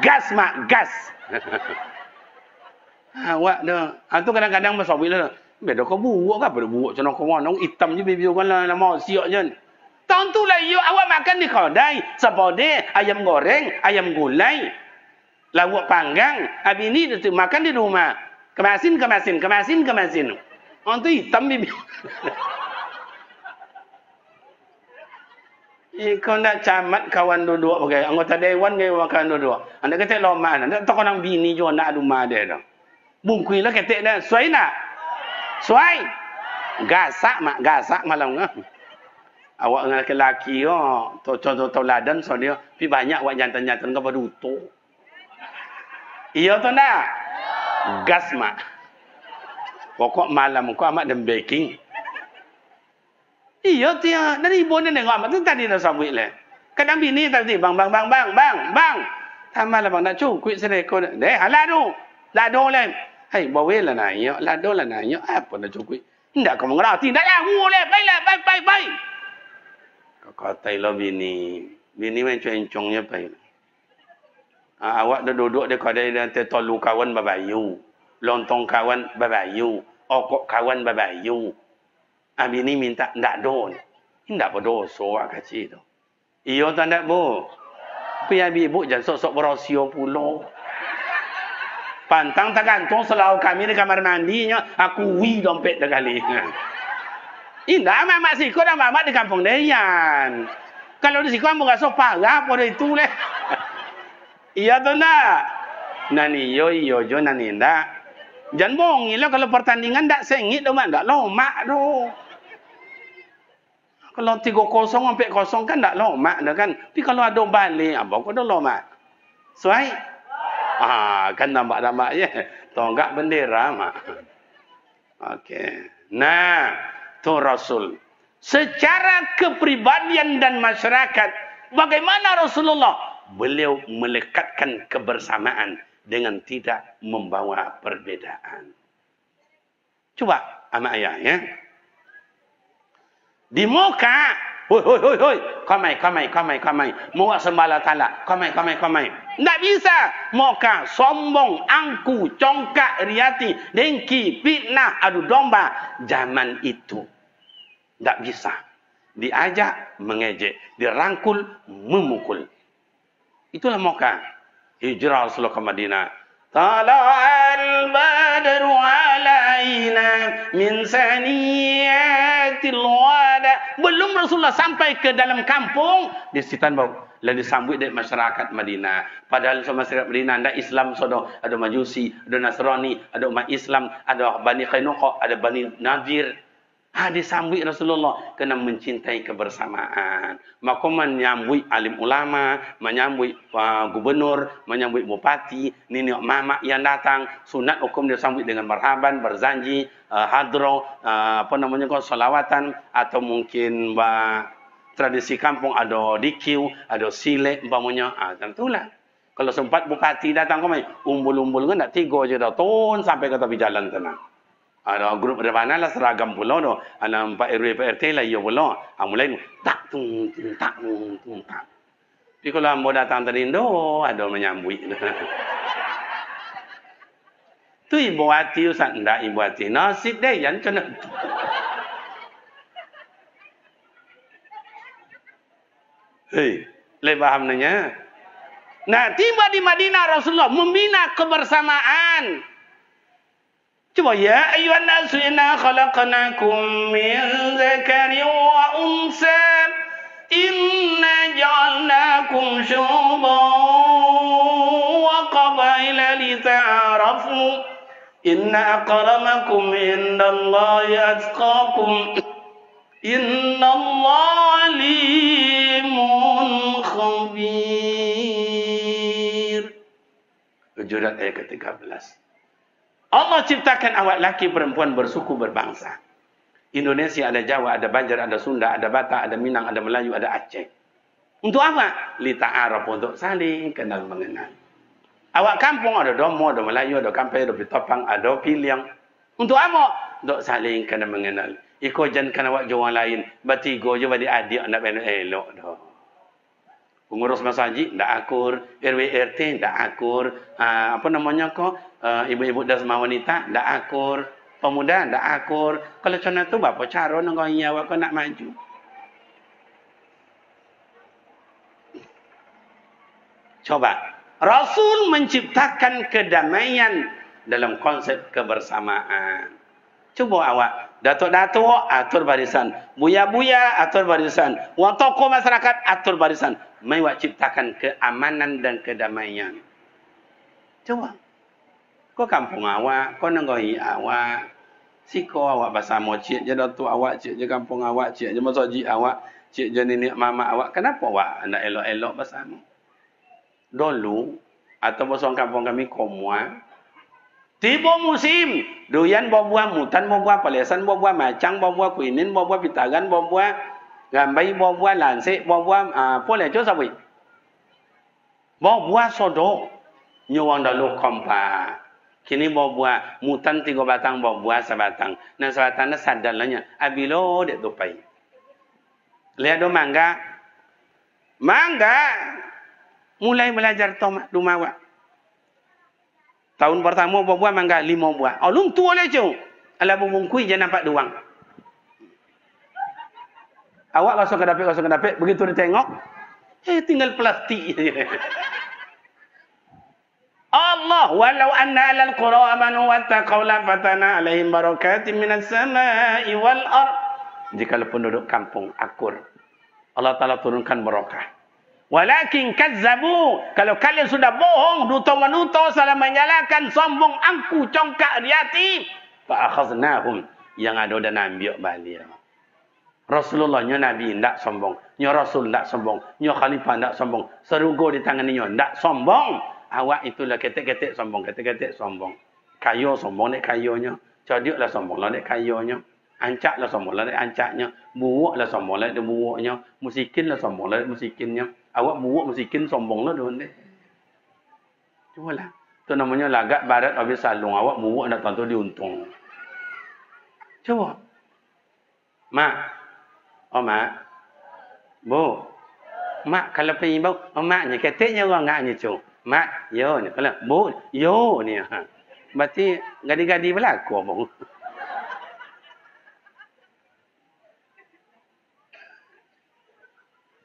Gas mak, gas. Awak dah, tu kadang-kadang masuk bila. Beda kau buuk ke apa buuk macam kau orang hitam je bibi kau lah mau siok je. Tahun tu lah you awak makan di kedai, sepode, ayam goreng, ayam gulai, lauk panggang. Habis ni tu makan di rumah. Kemasin. Orang tu hitam bibi. Kau nak camat kawan duduk pakai anggota dewan ke makan duduk. Anda kata lama, anda tak orang bini jo nak rumah dia dah. Bungkui lah kata dah. Suai nak? Suai. Gasak malam ngah. Awak dengan lelaki contoh tauladan so dia pi banyak awak jantan-jantan kau berutu. Iya tu nak? Gas mak. Pokok malam kau amat dem baking. Iya dia dari ibu ni nengok amat tu tadi dah sabut le. Kadang bini tadi bang. Tamal bang nak cukup sereko. Deh halah tu. Lado le. Hai bawa lah nak yo. Lado lah nak yo. Apa nak cukup? Ndak kau mengerti. Ndak lah le. Baik. Kata lo bini macam encongnya baik. Awak dah duduk di kedai dan tolu kawan babayu, lontong kawan babayu, okok kawan babayu. Bini minta ndak don, ndak berdosa awak kecil tu. Iyo tak nak bu. Pian ibu jangan sok-sok berosio pulo. Pantang tak gantung selalu kami di kamar mandinya. Aku wi dompet dah kali. Indah mamak siko dah mamak di kampung Dayan. Kalau di siko ambo gasok parah pada itu leh. Iya tu nak. Nani yo jo nani ndak. Jangan bohong lah kalau pertandingan ndak sengit dah mak ndak lomak doh. Kalau 3-0 sampai 0 kan ndak lomak dah kan. Tapi kalau ada balik abang kau dah lomak. Suai. Kan nampak-nampak je. Tonggak bendera mak. Okey. Nah, tu Rasul. Secara kepribadian dan masyarakat, bagaimana Rasulullah? Beliau melekatkan kebersamaan dengan tidak membawa perbedaan. Coba sama ayah ya. Di muka, hoi, kamai. Mau sembala tala, kamai. Tak bisa. Muka sombong, angku, congkak, riati, dengki, fitnah, adu domba. Zaman itu. Tak bisa. Diajak, mengejek. Dirangkul, memukul. Itulah muka. Hijrah Rasulullah ke Madinah. Tala'al badru alaina min saniyatil wada. Belum Rasulullah sampai ke dalam kampung, di sitan bau. Lalu disambut dari masyarakat Madinah. Padahal masyarakat Madinah ada Islam sodo, ada Majusi, ada Nasrani, ada umat Islam, ada Bani Qainuqa, ada Bani Nadir. Disambut Rasulullah kena mencintai kebersamaan. Maka menyambut alim ulama, menyambut gubernur, menyambut bupati, nenek mama yang datang, sunat hukum disambut dengan marhaban, berzanji, hadro, salawatan, atau mungkin tradisi kampung ada dikiu, ada silek umpamanya. Tentulah. Kalau sempat bupati datang kau umbul-umbul kan tak 3 je dah ton sampai ke tepi jalan tenang. Ada grup dari mana lah seragam pula tu. Ada Pak RW Pak RT lah ia pula. Mulai tak tung tak. Tapi kalau ambo datang tadi Indo ada menyambut. Tu ibu hati usah ndak ibu hati. Nasib deh yang kena. Hei, lebih paham nanya. Nah, tiba di Madinah Rasulullah membina kebersamaan. Coba ya ayuhan nasu inna khalaqnakum min dzakarin wa unsa inna ja'alnakum syu'uban wa qabaila lita'arafu inna akramakum indallahi atqakum innallaha alimun khabir. Kejurat ayat ke-13. Allah ciptakan awak laki perempuan bersuku berbangsa. Indonesia ada Jawa, ada Banjar, ada Sunda, ada Batak, ada Minang, ada Melayu, ada Aceh. Untuk apa? Lita'araf, untuk saling kenal mengenal. Awak kampung ada Domo, ada Melayu, ada Kampai, ada Pitopang, ada Piliang. Untuk apa? Untuk saling kenal mengenal. Iko jangan kan awak jual lain. Batigo je badi adik nak benda elok dah. Pengurus masjid ndak akur, RW RT ndak akur, ibu-ibu dasma wanita ndak akur, pemuda ndak akur. Kalau contoh tu bapa cara nang kau awak kau nak maju. Coba Rasul menciptakan kedamaian dalam konsep kebersamaan. Coba awak datuk-datuk atur barisan, buya-buya atur barisan, wong tokoh masyarakat atur barisan. Mewak ciptakan keamanan dan kedamaian. Coba. Kau kampung awak, kau nenggoi awak. Siko awak bahasa mocik je datuk awak, cik je kampung awak, cik je masjid awak, cik je nenek mama awak. Kenapa awak nak elok-elok bersama? Dulu atau bosong kampung kami komua. Tiba musim, doyan buah-buah, mutan buah-buah, palesan buah-buah, macang buah-buah, kuinin buah-buah, pitagan buah-buah. Gambai buah-buah lansik buah-buah apa le jo sawi. Buah-buah sodo nyuwang dalu kompa. Kini buah-buah mutan 3 batang buah-buah sebatang. Nah sebatangnya sadalnya abilo dek tupai. Lihat do mangga. Mangga mulai belajar tomat dumawa. Tahun pertama buah-buah mangga 5 buah. Alung tua le jo. Ala bumungkui je nampak duang. Awak langsung ke dapik, begitu ditengok, Tinggal plastik je. Allah walau anna alal qura amanu wattaqaw la fatana alaihim barakatin minas samai wal ard. Jika penduduk kampung akur, Allah Taala turunkan barakah. Walakin kazzabu, kalau kalian sudah bohong, duta manuta salah menyalahkan, sombong, angku, congkak di hati, fa akhaznahum, yang ada dan ambil balik. Rasulullah nya nabi ndak sombong, nya rasul ndak sombong, nya khalifah ndak sombong, serugo di tangan nya ndak sombong. Awak itulah ketek-ketek sombong, ketek-ketek sombong. Kayo sombong nek kayonya, cadiuklah sombong lah nek kayonya. Ancaklah sombong lah nek ancaknya, buuklah sombong lah nek buuknya, musikinlah sombong lah nek musikinnya. Awak buuk musikin sombong lah don deh. Cubalah. Itu namanya lagak barat habis salung, awak buuk nak tentu diuntung. Coba. Mak. Oh mak. Bu. Mak kalau pergi bau, oh maknya keteknya orang ngaknya cu. Mak, yo ni kalau bu, yo ni. Berarti gadi-gadi berlaku bang.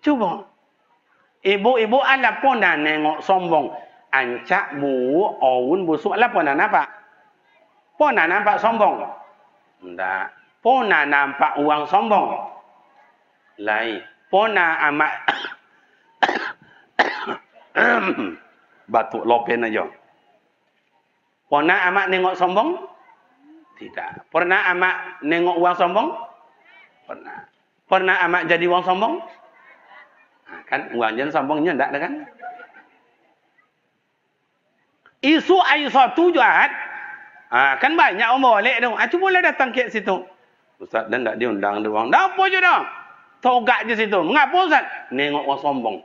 Cuba. Ibu-ibu ala pun dah nengok sombong. Ancak bu, awun busuk ala pun dah nampak. Pun dah nampak sombong. Enggak. Pun dah nampak uang sombong. Lain. Pun dah amat batuk lopen aja. Pernah amat nengok sombong? Tidak. Pernah amat nengok uang sombong? Pernah. Pernah amat jadi uang sombong? Kan uang jen sombongnya enggak ada kan? Isu Aisyah tu jahat. Kan banyak orang boleh tu. Cuba lah datang ke situ. Ustaz dan enggak diundang dia orang. Dah apa je dah. Togak je situ. Mengapa Ustaz? Nengok orang sombong.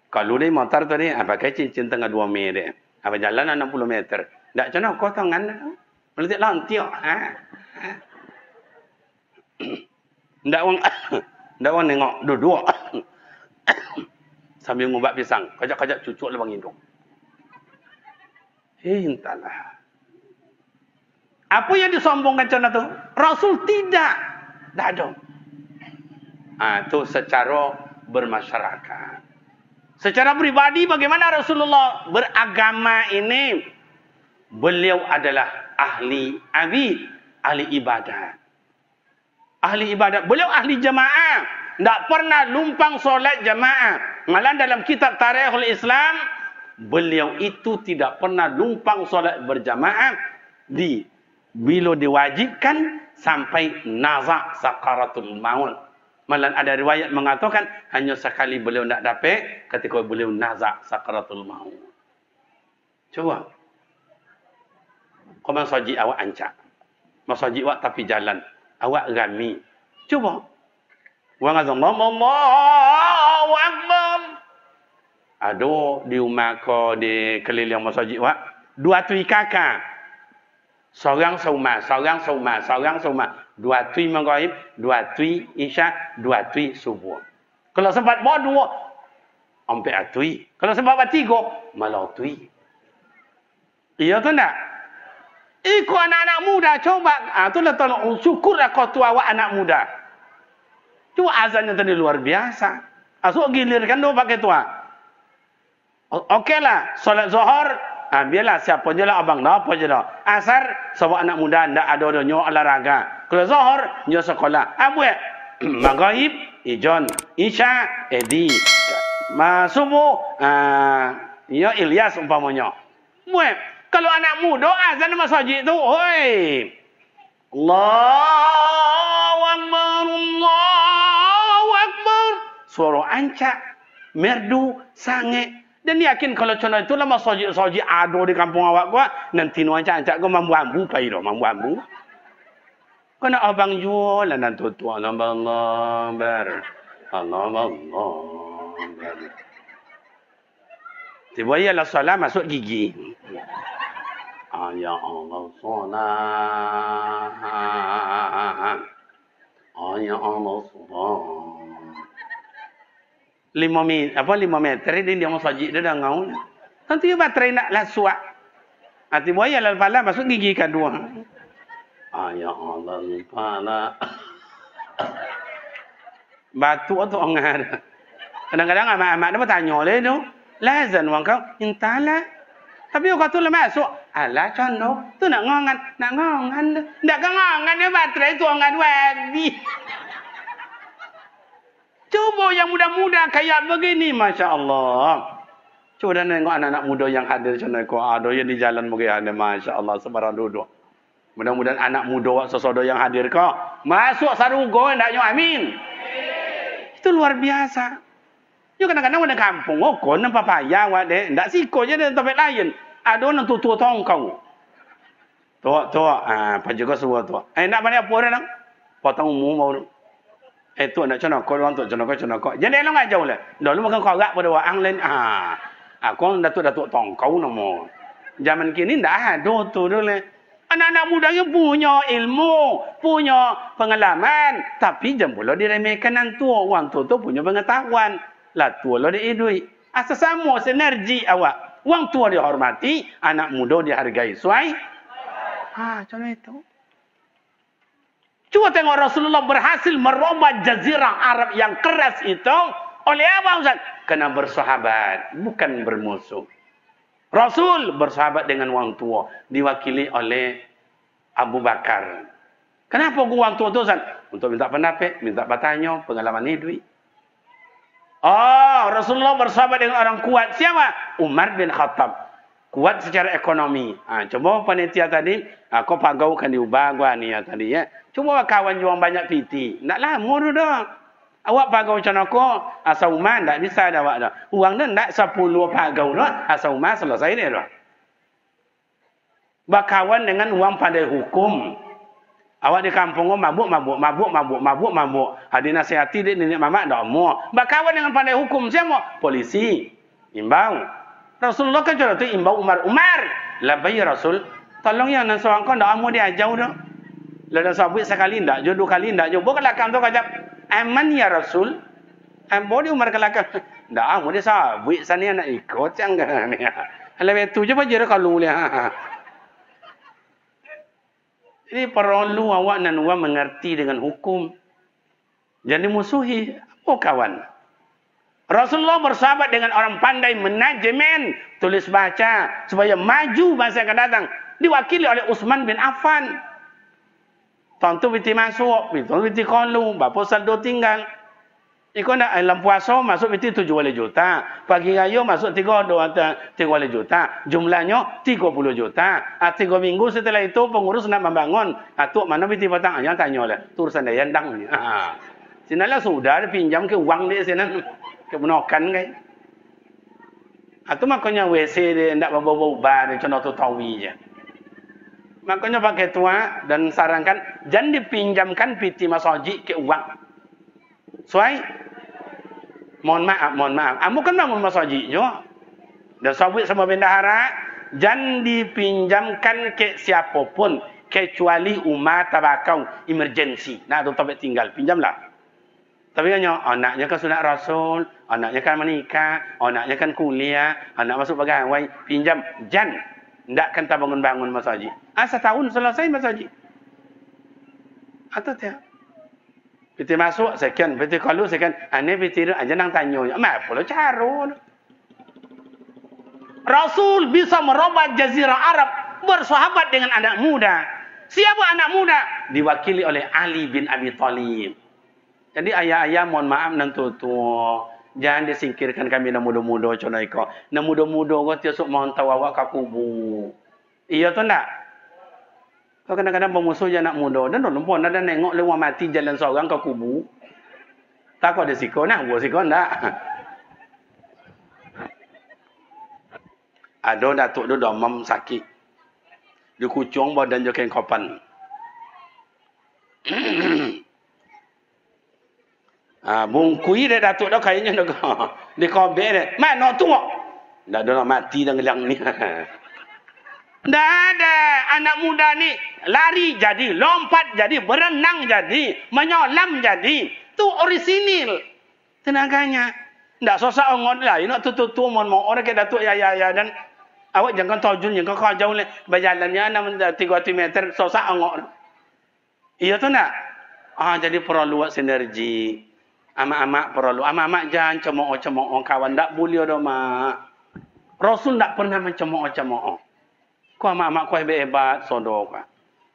Kalau dia motor tadi, pakai cincin tengah 2 meter. Apa jalan 60 meter. Tak macam kau tangan. Meletak lantiak. Tak orang nengok. Duduk. Sambil ngubak pisang. Kajak-kajak cucuk lebang hidung. Entahlah. Apa yang disombongkan macam tu? Rasul tidak. Tak ada. Itu secara bermasyarakat. Secara pribadi bagaimana Rasulullah beragama ini? Beliau adalah ahli abid, ahli ibadat. Ahli ibadat. Beliau ahli jamaah. Tak pernah lumpang solat jamaah. Malah dalam kitab Tarikhul Islam, beliau itu tidak pernah lumpang solat berjamaah bila diwajibkan sampai nazak sakaratul maut. Malah ada riwayat mengatakan hanya sekali beliau nak dapat ketika beliau nazak sakaratul maut. Coba. Kau masajid awak ancak. Masajid awak tapi jalan. Awak rami. Coba. Wa Allahu akbar. Aduh di rumah kau di keliling masajid awak. 2 tui kakak. Seorang sauma, seorang sauma, seorang sauma. 2 tui maghrib, 2 tui isyak, 2 tui subuh. Kalau sempat bawa 2, sampai tui. Kalau sempat bawa 3, malah tui. Iya tu tak? Ikut anak-anak muda coba. Itulah tolong syukurlah kau tu awak anak muda. Cuma azannya tadi luar biasa. Asuk gilirkan tu pakai tua. Okeylah, solat zuhur. Biarlah siapa je lah abang dah apa je dah. Asar sebab anak muda ndak ada nyo olahraga. Kalau zuhur nyo sekolah. Buat maghrib ijon, isya edi. Subuh nyo Ilyas umpamanya. Buat kalau anak muda azan masjid tu, oi. Allahu akbar, Allahu akbar. Suara ancak, merdu, sange. Dan yakin kalau contoh itulah masjid-masjid ada di kampung awak gua, nanti nu ancak-ancak gua mambu ambu pai dah, mambu ambu. Kena abang jual lah nanti tua Allah bar. Allah. Tiba ialah salat masuk gigi. Ya Allah salat. Ya Allah salat. 5 meter dia masjid dia dah ngau. Nanti baterai nak lasuak. Hati buaya lah pala masuk gigi kedua. Ya Allah pala. Batu atau engar. Kadang-kadang amat-amat dia bertanya le tu. Lazan wang kau intalah. Tapi kau tu lah masuk. Alah contoh. Tu nak ngongan. Nak ngongan. Nak ngongan dia baterai tu ngongan wabi. Coba yang muda-muda kayak begini. Masya Allah. Coba tengok anak-anak muda yang hadir. Contoh ada yang di jalan begini. Masya Allah. Sebarang duduk. Mudah-mudahan anak muda sesuatu yang hadir kau. Masuk sarugo. Ndaknya amin. Itu luar biasa. Yo kadang-kadang ada kampung, kon nampak payah awak dek, ndak siko je dari tempat lain. Ada orang tua tongkau. Tua, juga semua tua. Nak banyak apa orang? Potong umum mau. Tu nak cakap kau orang tu cakap kau. Jadi lo ngajau le. Dah lu makan korak pada orang lain. Kau datuk tongkau nama. Zaman kini ndak ada tu le. Anak-anak muda yang punya ilmu, punya pengalaman, tapi jangan pula diremehkan orang tua tu punya pengetahuan. Lah tua lo dia duit. Asal sama sinergi awak. Wang tua dihormati, anak muda dihargai. Suai? Contoh itu. Cuba tengok Rasulullah berhasil merubah jazirah Arab yang keras itu. Oleh apa Ustaz? Kena bersahabat, bukan bermusuh. Rasul bersahabat dengan wang tua. Diwakili oleh Abu Bakar. Kenapa wang tua tu Ustaz? Untuk minta pendapat, minta bertanya, pengalaman hidup. Rasulullah bersahabat dengan orang kuat. Siapa? Umar bin Khattab. Kuat secara ekonomi. Coba panitia tadi, kau pagaukan diubah gua ni tadi ya. Coba kawan jual banyak piti. Nak lama tu dah. Awak pagau macam aku, asal Umar tak bisa dah awak dah. Uang dah nak 10 pagau dah. Asal Umar selesai dia dah. Berkawan dengan uang pandai hukum. Awak di kampung mabuk. Hadir nasihati dia nenek mamak dak mau. Berkawan dengan pandai hukum siapa? Polisi. Imbau. Rasulullah kan contoh tu imbau Umar. Labai Rasul. Tolong yang nan seorang kau dak mau dia jauh dah. Lah dah sabit sekali ndak, jo 2 kali ndak jo. Bukan lakam tu kajap. Aman ya Rasul. Ambo di Umar kelakar. Ndak mau dia sabit sana nak ikut jangan ni. Halah tu je baje kalau lihat. Ini perlu awak dan awak mengerti dengan hukum. Jadi musuhi. Apa kawan? Rasulullah bersahabat dengan orang pandai manajemen. Tulis baca. Supaya maju masa akan datang. Diwakili oleh Utsman bin Affan. Tahun tu biti masuk. Biti kalu. Bapa saldo tinggal. Ikut nak dalam puasa masuk biti 7 juta. Pagi raya masuk 3 juta. Jumlahnya 30 juta. 3 minggu setelah itu pengurus nak membangun. Tuk mana biti petang? Jangan tanya lah. Tu urusan dia yandang ni. Sinalah sudah dia pinjam ke uang dia sini. Kebenokan kan. Itu makanya WC dia tak bawa-bawa dia contoh tu tawi je. Makanya pakai tua dan sarankan jangan dipinjamkan piti masjid ke uang. Suai? Mohon maaf. Kamu kan bangun masjid juga. Dan sawit sama bendahara, jangan dipinjamkan ke siapapun kecuali umat tabakau emergency. Nak tu tempat tinggal, pinjamlah. Tapi hanya anaknya kan sunat Rasul, anaknya kan menikah, anaknya kan kuliah, anak masuk pegawai, pinjam. Jangan. Ndakkan tak bangun-bangun masjid. Setahun selesai masjid. Atau tiap. Piti masuk second, piti kalau second, ane piti tu aja nang tanya, apa lo cara? Rasul bisa merubah jazirah Arab bersahabat dengan anak muda. Siapa anak muda? Diwakili oleh Ali bin Abi Thalib. Jadi ayah-ayah mohon maaf nang tua. Jangan disingkirkan kami nak muda-muda contoh iko. Nak muda-muda kau tiasuk mohon tahu awak ke kubu. Iya tu nak? Kau kadang-kadang pemusuh je anak muda. Dan orang pun ada nengok lewat mati jalan seorang ke kubu. Tak kau ada siko nak? Buat siko tak? Ada datuk tu demam sakit. Dia kucung badan je kain kopan. Bungkui dia datuk dah kayaknya dah. Dia kobek dia. Mak nak tu. Dah ada mati dah ngelang ni. Tak ada anak muda ni lari jadi, lompat jadi, berenang jadi, menyelam jadi. Tu orisinil tenaganya. Tak susah orang lain nak tu mohon orang ke datuk ya dan awak jangan tojun jangan kau jauh le berjalannya 300 meter susah orang. Iya tu nak. Jadi perlu buat sinergi. Amak-amak perlu. Amak-amak jangan cemooh-cemooh kawan. Tak boleh dah, mak. Rasul tak pernah mencemooh-cemooh. Kau amak-amak kau hebat-hebat, sodor kau.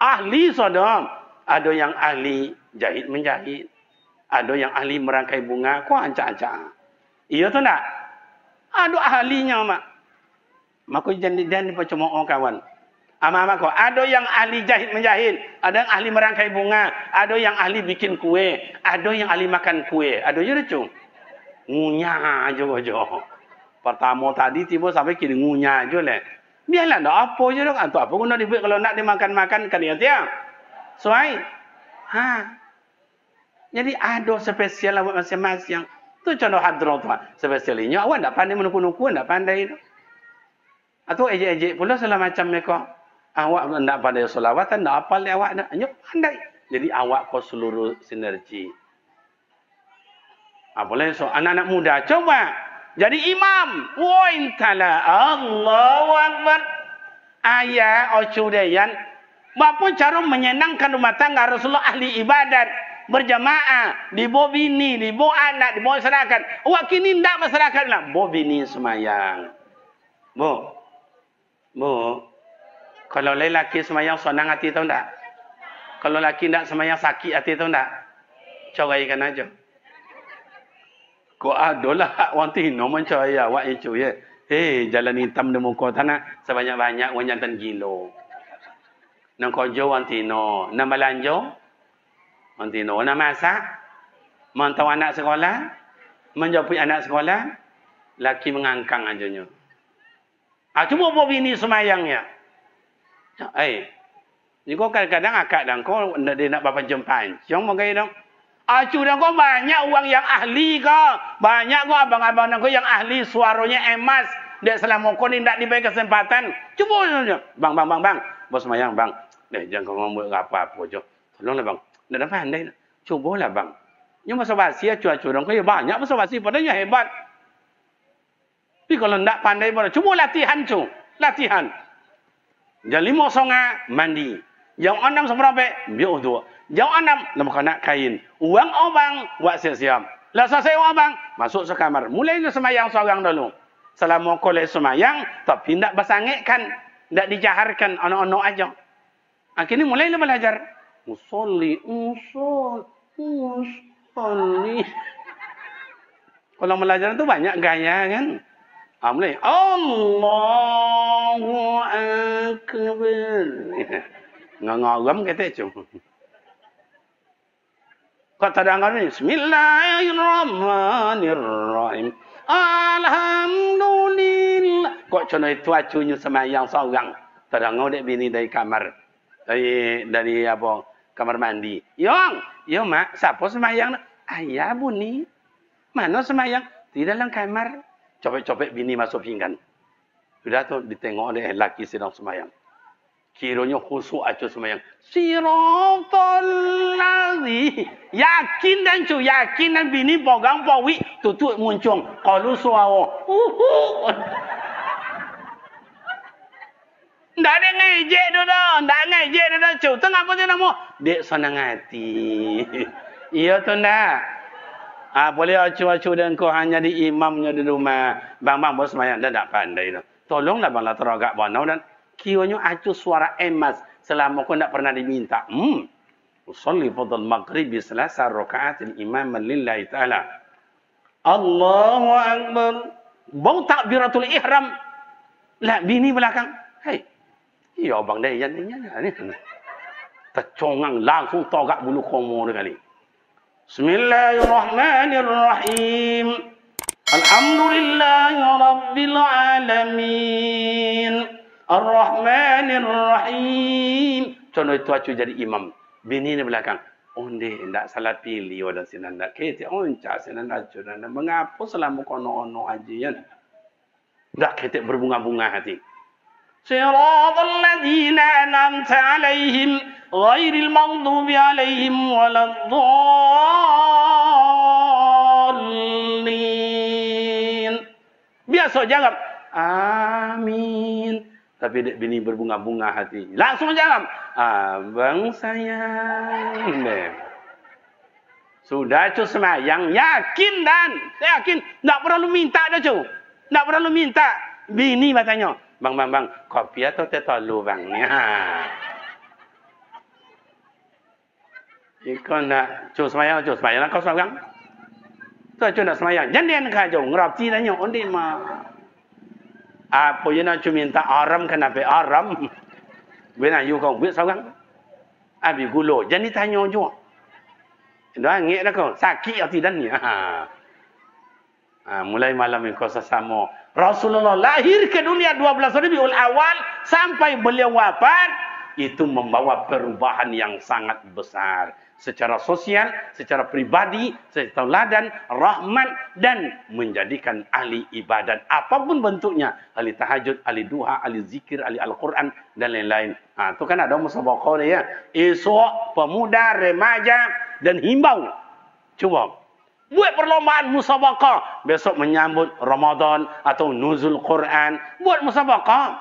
Ahli sodor. Ada yang ahli jahit menjahit. Ada yang ahli merangkai bunga. Kau ancak-ancak. Iya tu tak? Ada ahlinya, mak. Maka jangan dicemooh kawan. Amak-amak kau. Ada yang ahli jahit menjahit. Ada yang ahli merangkai bunga. Ada yang ahli bikin kue. Ada yang ahli makan kue. Ada je tu. Ngunyah aja. Pertama tadi tiba sampai kini ngunyah aja lah. Biarlah tak apa je dok. Atau apa guna dibuat kalau nak dimakan-makan kan dia tiang. Soai. Jadi ada spesial awak masing-masing. Tu contoh hadrah tu. Spesialnya awak tak pandai menuku-nuku, tak pandai tu. Atau ejek-ejek pula segala macam mereka. Awak tak pandai solawatan, tak apal awak nak. Hanya pandai. Jadi awak kau seluruh sinergi. Boleh so anak-anak muda coba jadi imam. Woin kala Allahu Akbar. Ayah ocudayan. Bapa cara menyenangkan rumah tangga Rasulullah ahli ibadat. Berjamaah. Dibawa bini, dibawa anak, dibawa masyarakat. Awak kini tak masyarakat lah. Bawa bini semayang. Bu. Kalau lelaki semayang senang hati tahu tak? Kalau lelaki tak semayang sakit hati tahu tak? Coraikan aja. Kau adalah hak orang tino mencaya awak itu ya. Jalan hitam di muka tanah sebanyak-banyak orang jantan gilo. Nang kojo orang tino, nang belanjo orang tino, nang masak, mantau anak sekolah, menjauhi anak sekolah, laki mengangkang ajanya. Cuba bawa bini semayangnya. Jika kadang-kadang akak dan kau dia nak bapa jempan, jangan mau gaya dong. Dah kau banyak orang yang ahli kau. Banyak kau abang-abang kau yang ahli suaranya emas. Dia selama kau ni tak diberi kesempatan. Cuba saja. Bang. Bos semayang bang. Jangan kau ngomong apa-apa je. Tolonglah bang. Nak pandai. Cubalah bang. Yang masa basi cuaca kau ya banyak masa basi padanya hebat. Tapi kalau tak pandai pada cuba latihan tu. Latihan. Jam 5 songa mandi. Jam 6 seberapa biar tu. Jam 6 nak nak kain. Uang abang buat siap-siap. Lah selesai abang masuk sekamar. Mulai semayang seorang dulu. Selama kolej semayang tapi tak bersangitkan, tak dijaharkan anak-anak aja. Akhirnya mulailah belajar. Usolli. Kalau belajar tu banyak gaya kan. Mulai Allahu Akbar. Ngagam kata tu. Kata dangan ni Bismillahirrahmanirrahim. Alhamdulillah. Kok contoh itu acunya semayang seorang. Terangau dek bini dari kamar. Dari apa? Kamar mandi. Yo mak, siapa semayang? Ayah buni. Mana semayang? Di dalam kamar. Copek-copek bini masuk pinggan. Sudah tu ditengok oleh lelaki sedang semayang. Kiranya khusyuk acuh semayang. Siratal ladzi. Yakin dan bini pegang pawi tutut muncung. Qalu suara. Ndak ada ngejek tu dah. Cu, tengah apa tu nama? Dek senang hati. Iya tu ndak. Boleh acu-acu dan kau hanya di imamnya di rumah. Bang bos semayang dah tak pandai tu. Tolonglah bang lah teragak banau dan kiranya acu suara emas selama kau tak pernah diminta. Usolli fadl maghribi selasa rakaatil imam lillahi ta'ala. Allahu Akbar. Bau takbiratul ihram. Lah bini belakang. Iya abang dah yang ni. Tercongang langsung togak bulu komo dia kali. Bismillahirrahmanirrahim. Alhamdulillahi rabbil alamin. Ar-Rahmanir-Rahim. Contoh itu acu jadi imam. Bini ni belakang. Onde ndak salah pilih orang sini ndak kete onca sini ndak acu ndak mengapa selama kono-ono aja ya. Ndak kete berbunga-bunga hati. Siratal ladzina an'amta 'alaihim ghairil maghdubi 'alaihim waladdallin. Biasa jawab amin. Tapi dek bini berbunga-bunga hati. Langsung jawab abang sayang. Sudah cu semayang, yakin dan yakin, tak perlu minta dah cu, tak perlu minta. Bini katanya, bang, kopi atau teh tolu bang? Ya. Ikut nak cu semayang kau semayang. Tu cu nak semayang, jangan kau cu ngerap ti tanya, onde mah. Apa yang nak cu minta aram kenapa aram? Bila you kau buat seorang, abi gulo, jangan ditanya juga. Dah ngek dah kau, sakit atau tidak ni? Mulai malam ini kau sesama. Rasulullah lahir ke dunia 12 Rabiul Awal sampai beliau wafat, itu membawa perubahan yang sangat besar. Secara sosial, secara pribadi, secara teladan, rahmat, dan menjadikan ahli ibadat. Apapun bentuknya. Ahli tahajud, ahli duha, ahli zikir, ahli Al-Quran, dan lain-lain. Itu kan ada musabaqah dia. Esok, pemuda, remaja, dan himbau. Cuba. Buat perlombaan musabaqah. Besok menyambut Ramadan atau nuzul Quran. Buat musabaqah.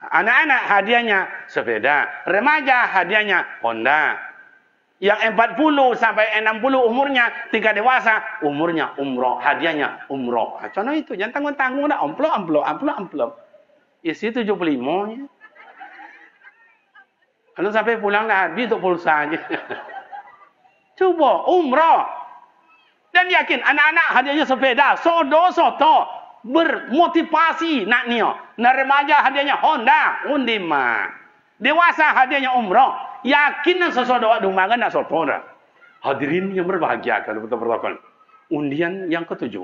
Anak-anak hadiahnya sepeda. Remaja hadiahnya Honda. Yang 40 sampai 60 umurnya, tingkat dewasa, umurnya umroh, hadiahnya umroh. Contoh itu, jangan tanggung-tanggung dah. Amplop. Isi 75-nya. Kalau sampai pulang dah habis untuk pulsa aja. Cuba, umroh. Dan yakin, anak-anak hadiahnya sepeda, soto. Bermotivasi nak niyo. Nak remaja hadiahnya Honda, undima. Dewasa hadiahnya umroh. Yakin dan sesuatu dumangan nak soto dah. Hadirin yang berbahagia kalau betul-betul. Undian yang ke-7.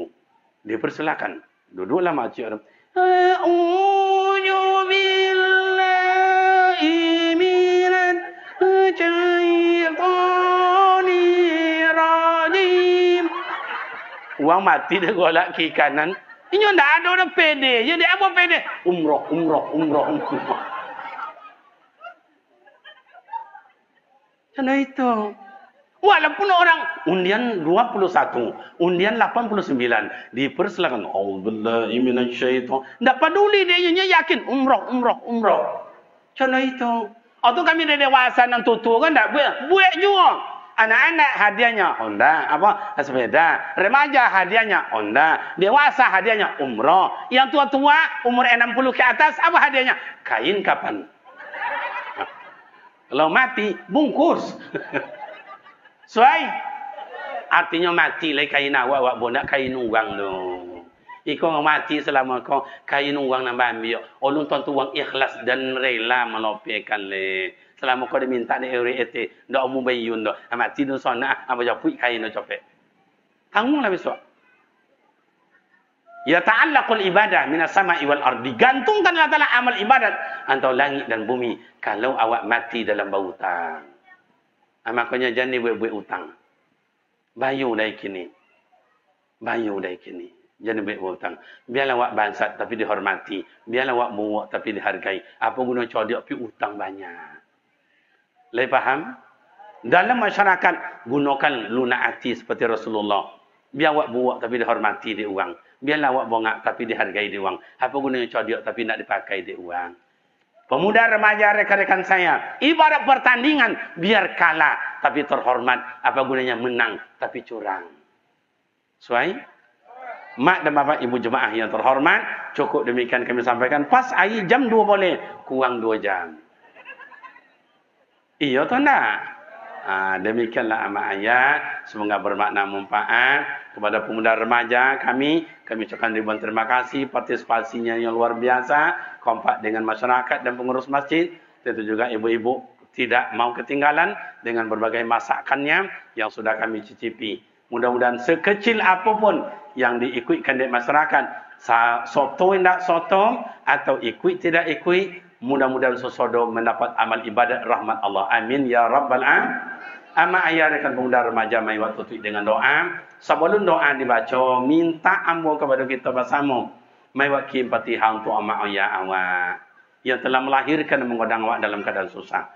Dipersilakan. Duduklah makcik. A'udzu billahi minasy syaithanir rajim. Uang mati dia golak kiri kanan. Ini ndak ada orang pede. Jadi apa pede? Umroh. Karena itu. Walaupun orang undian 21, undian 89, dipersilakan. Auzubillahi minasyaiton. Enggak peduli dia yakin umroh. Karena itu. Atau kami dah dewasa nang tutu kan enggak buat juga. Anak-anak hadiahnya Honda, sepeda. Remaja hadiahnya Honda. Dewasa hadiahnya umroh. Yang tua-tua umur 60 ke atas apa hadiahnya? Kain kapan? Kalau mati, bungkus. Suai. Artinya mati lah kain awak bonak kain uang tu. Iko mati selama kau kain uang nambah ambil. Olun tuan uang ikhlas dan rela melopekan le. Selama kau diminta ni RET, ndak umum bayun dak. Mati tu sana apa japui kain tu capek. Tanggung lah besok. Ya ta'allaqul ibadah minas sama'i wal ardi. Gantungkan adalah amal ibadat antara langit dan bumi. Kalau awak mati dalam berhutang. Makanya jangan buat utang. Bayu dah kini. Jangan buat hutang. Biarlah awak bansat tapi dihormati. Biarlah awak muak tapi dihargai. Apa guna codok pi utang banyak. Lagi faham? Dalam masyarakat gunakan lunak hati seperti Rasulullah. Biar awak buak tapi dihormati di uang. Biarlah awak bongak tapi dihargai di uang. Apa gunanya codiok tapi nak dipakai di uang. Pemuda remaja rekan-rekan saya. Ibarat pertandingan. Biar kalah tapi terhormat. Apa gunanya menang tapi curang. Suai? Mak dan bapak ibu jemaah yang terhormat. Cukup demikian kami sampaikan. Pas air jam 2 boleh. Kurang 2 jam. Iya atau tak? Demikianlah amat ayat. Semoga bermakna manfaat kepada pemuda remaja kami ucapkan ribuan terima kasih partisipasinya yang luar biasa, kompak dengan masyarakat dan pengurus masjid. Tentu juga ibu-ibu tidak mau ketinggalan dengan berbagai masakannya yang sudah kami cicipi. Mudah-mudahan sekecil apapun yang diikutkan dari masyarakat, soto tidak soto atau ikut tidak ikut, mudah-mudahan sesodo mendapat amal ibadat rahmat Allah. Amin ya rabbal alamin. Ama ayah rekan pemuda remaja mai waktu tutup dengan doa. Sebelum doa dibaca, minta ampun kepada kita bersama. Mai waktu Fatihah untuk ama ayah awak yang telah melahirkan dan menggodang awak dalam keadaan susah.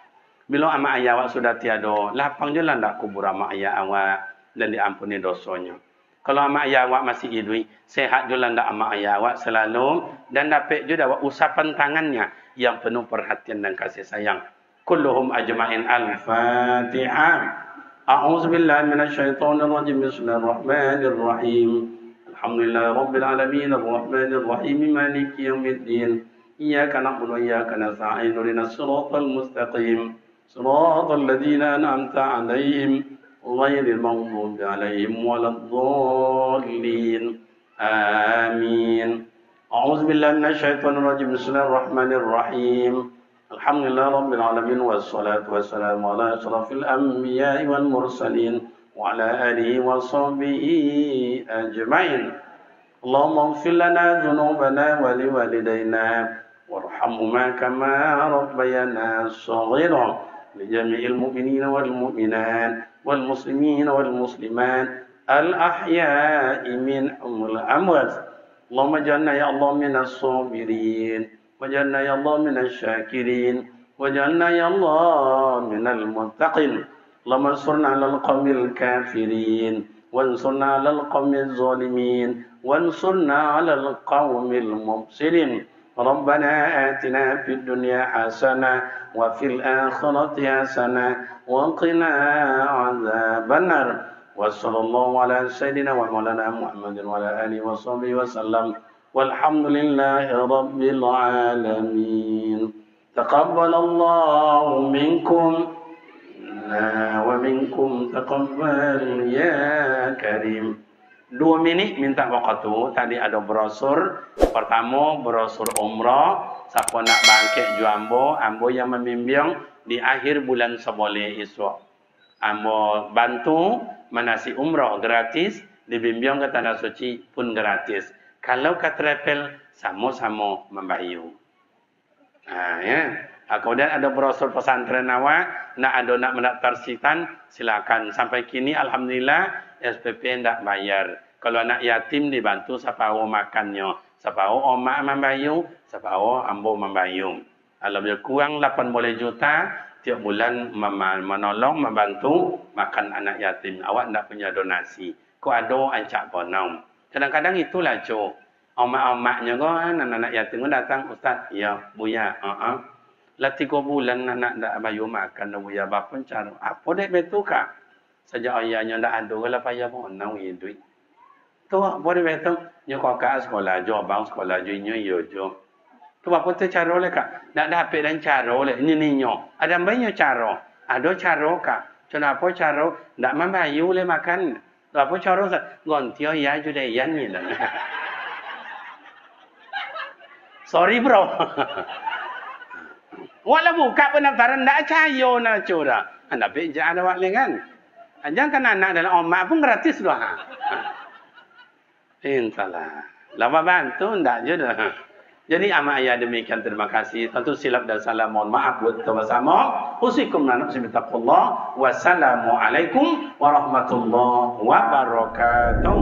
Bila ama ayah awak sudah tiada, lapang je lah ndak kubur ama ayah awak dan diampuni dosanya. Kalau ama ayah awak masih hidup, sehat je lah ndak ama ayah awak selalu dan dapat juga awak usapan tangannya yang penuh perhatian dan kasih sayang. Kulluhum ajma'in al-Fatihah. أعوذ بالله من الشيطان الرجيم بسم الله الرحمن الرحيم الحمد لله رب العالمين الرحمن الرحيم مالك يوم الدين إياك نعبد وإياك نستعين اهدنا الصراط المستقيم صراط الذين أنعمت عليهم غير المغضوب عليهم ولا الضالين آمين أعوذ بالله من الشيطان الرجيم بسم الله الرحمن الرحيم الحمد لله رب العالمين والصلاة والسلام على أشرف الأنبياء والمرسلين وعلى آله وصحبه أجمعين اللهم اغفر لنا ذنوبنا ولوالدينا وارحمهما كما ربيانا صغيرا لجميع المؤمنين والمؤمنات والمسلمين والمسلمات الأحياء منهم والأموات اللهم اجعلنا يا الله من الصابرين واجعلنا يا الله من الشاكرين واجعلنا يا الله من المتقين اللهم انصرنا على القوم الكافرين وانصرنا على القوم الظالمين وانصرنا على القوم المفسدين ربنا آتنا في الدنيا حسنة وفي الآخرة حسنة وقنا عذاب النار وصلى الله على سيدنا ومولانا محمد وعلى آله وصحبه وسلم والحمد لله رب العالمين تقبل الله منكم ومنكم تقبل يا كريم 2 minit minta waktu. Tadi ada brosur. Pertama brosur umrah. Siapa nak bangkit ju ambo yang membimbing di akhir bulan seboleh esok. Ambo bantu manasi umrah gratis, dibimbing ke tanah suci pun gratis. Kalau ke travel sama-sama membayu. Ya. Kemudian ada brosur pesantren awak, nak mendaftar sitan, silakan. Sampai kini alhamdulillah SPP tidak bayar. Kalau anak yatim dibantu sapau makannya, sapau omak membayu, sapau ambo membayu. Kalau lebih kurang 80 juta tiap bulan menolong membantu makan anak yatim. Awak tidak punya donasi. Kau ada ancak bonong. Kadang-kadang itulah jo. Omak-omaknya kan anak yatim datang, Ustaz, ya, Buya, lah 3 bulan anak tak bayu makan, Buya bapa cara. Apa dek betul kak? Sejak ayahnya tak ada, kalau payah pun nak duit. Tu apa dek betul? Nya kakak sekolah jo, abang sekolah jo, nya yo jo. Tu apa tu cara le kak? Nak dapat dan cara le, ini nyo. Ada banyak cara. Ada cara kak. Kenapa cara? Tak membayu le makan. Tu apa cara? Gontiau ya juda yan ni lah. Sorry bro. Walau buka pendaftaran tak cayo nak curah. Anda beja ada wak lengan. Jangan kan anak dan omak pun gratis dah. Entahlah. Lama bantu ndak je dah. Jadi amak ayah demikian, terima kasih. Tentu silap dan salah mohon maaf buat kita bersama. Usikum nafsi bittaqullah. Wassalamualaikum warahmatullahi wabarakatuh.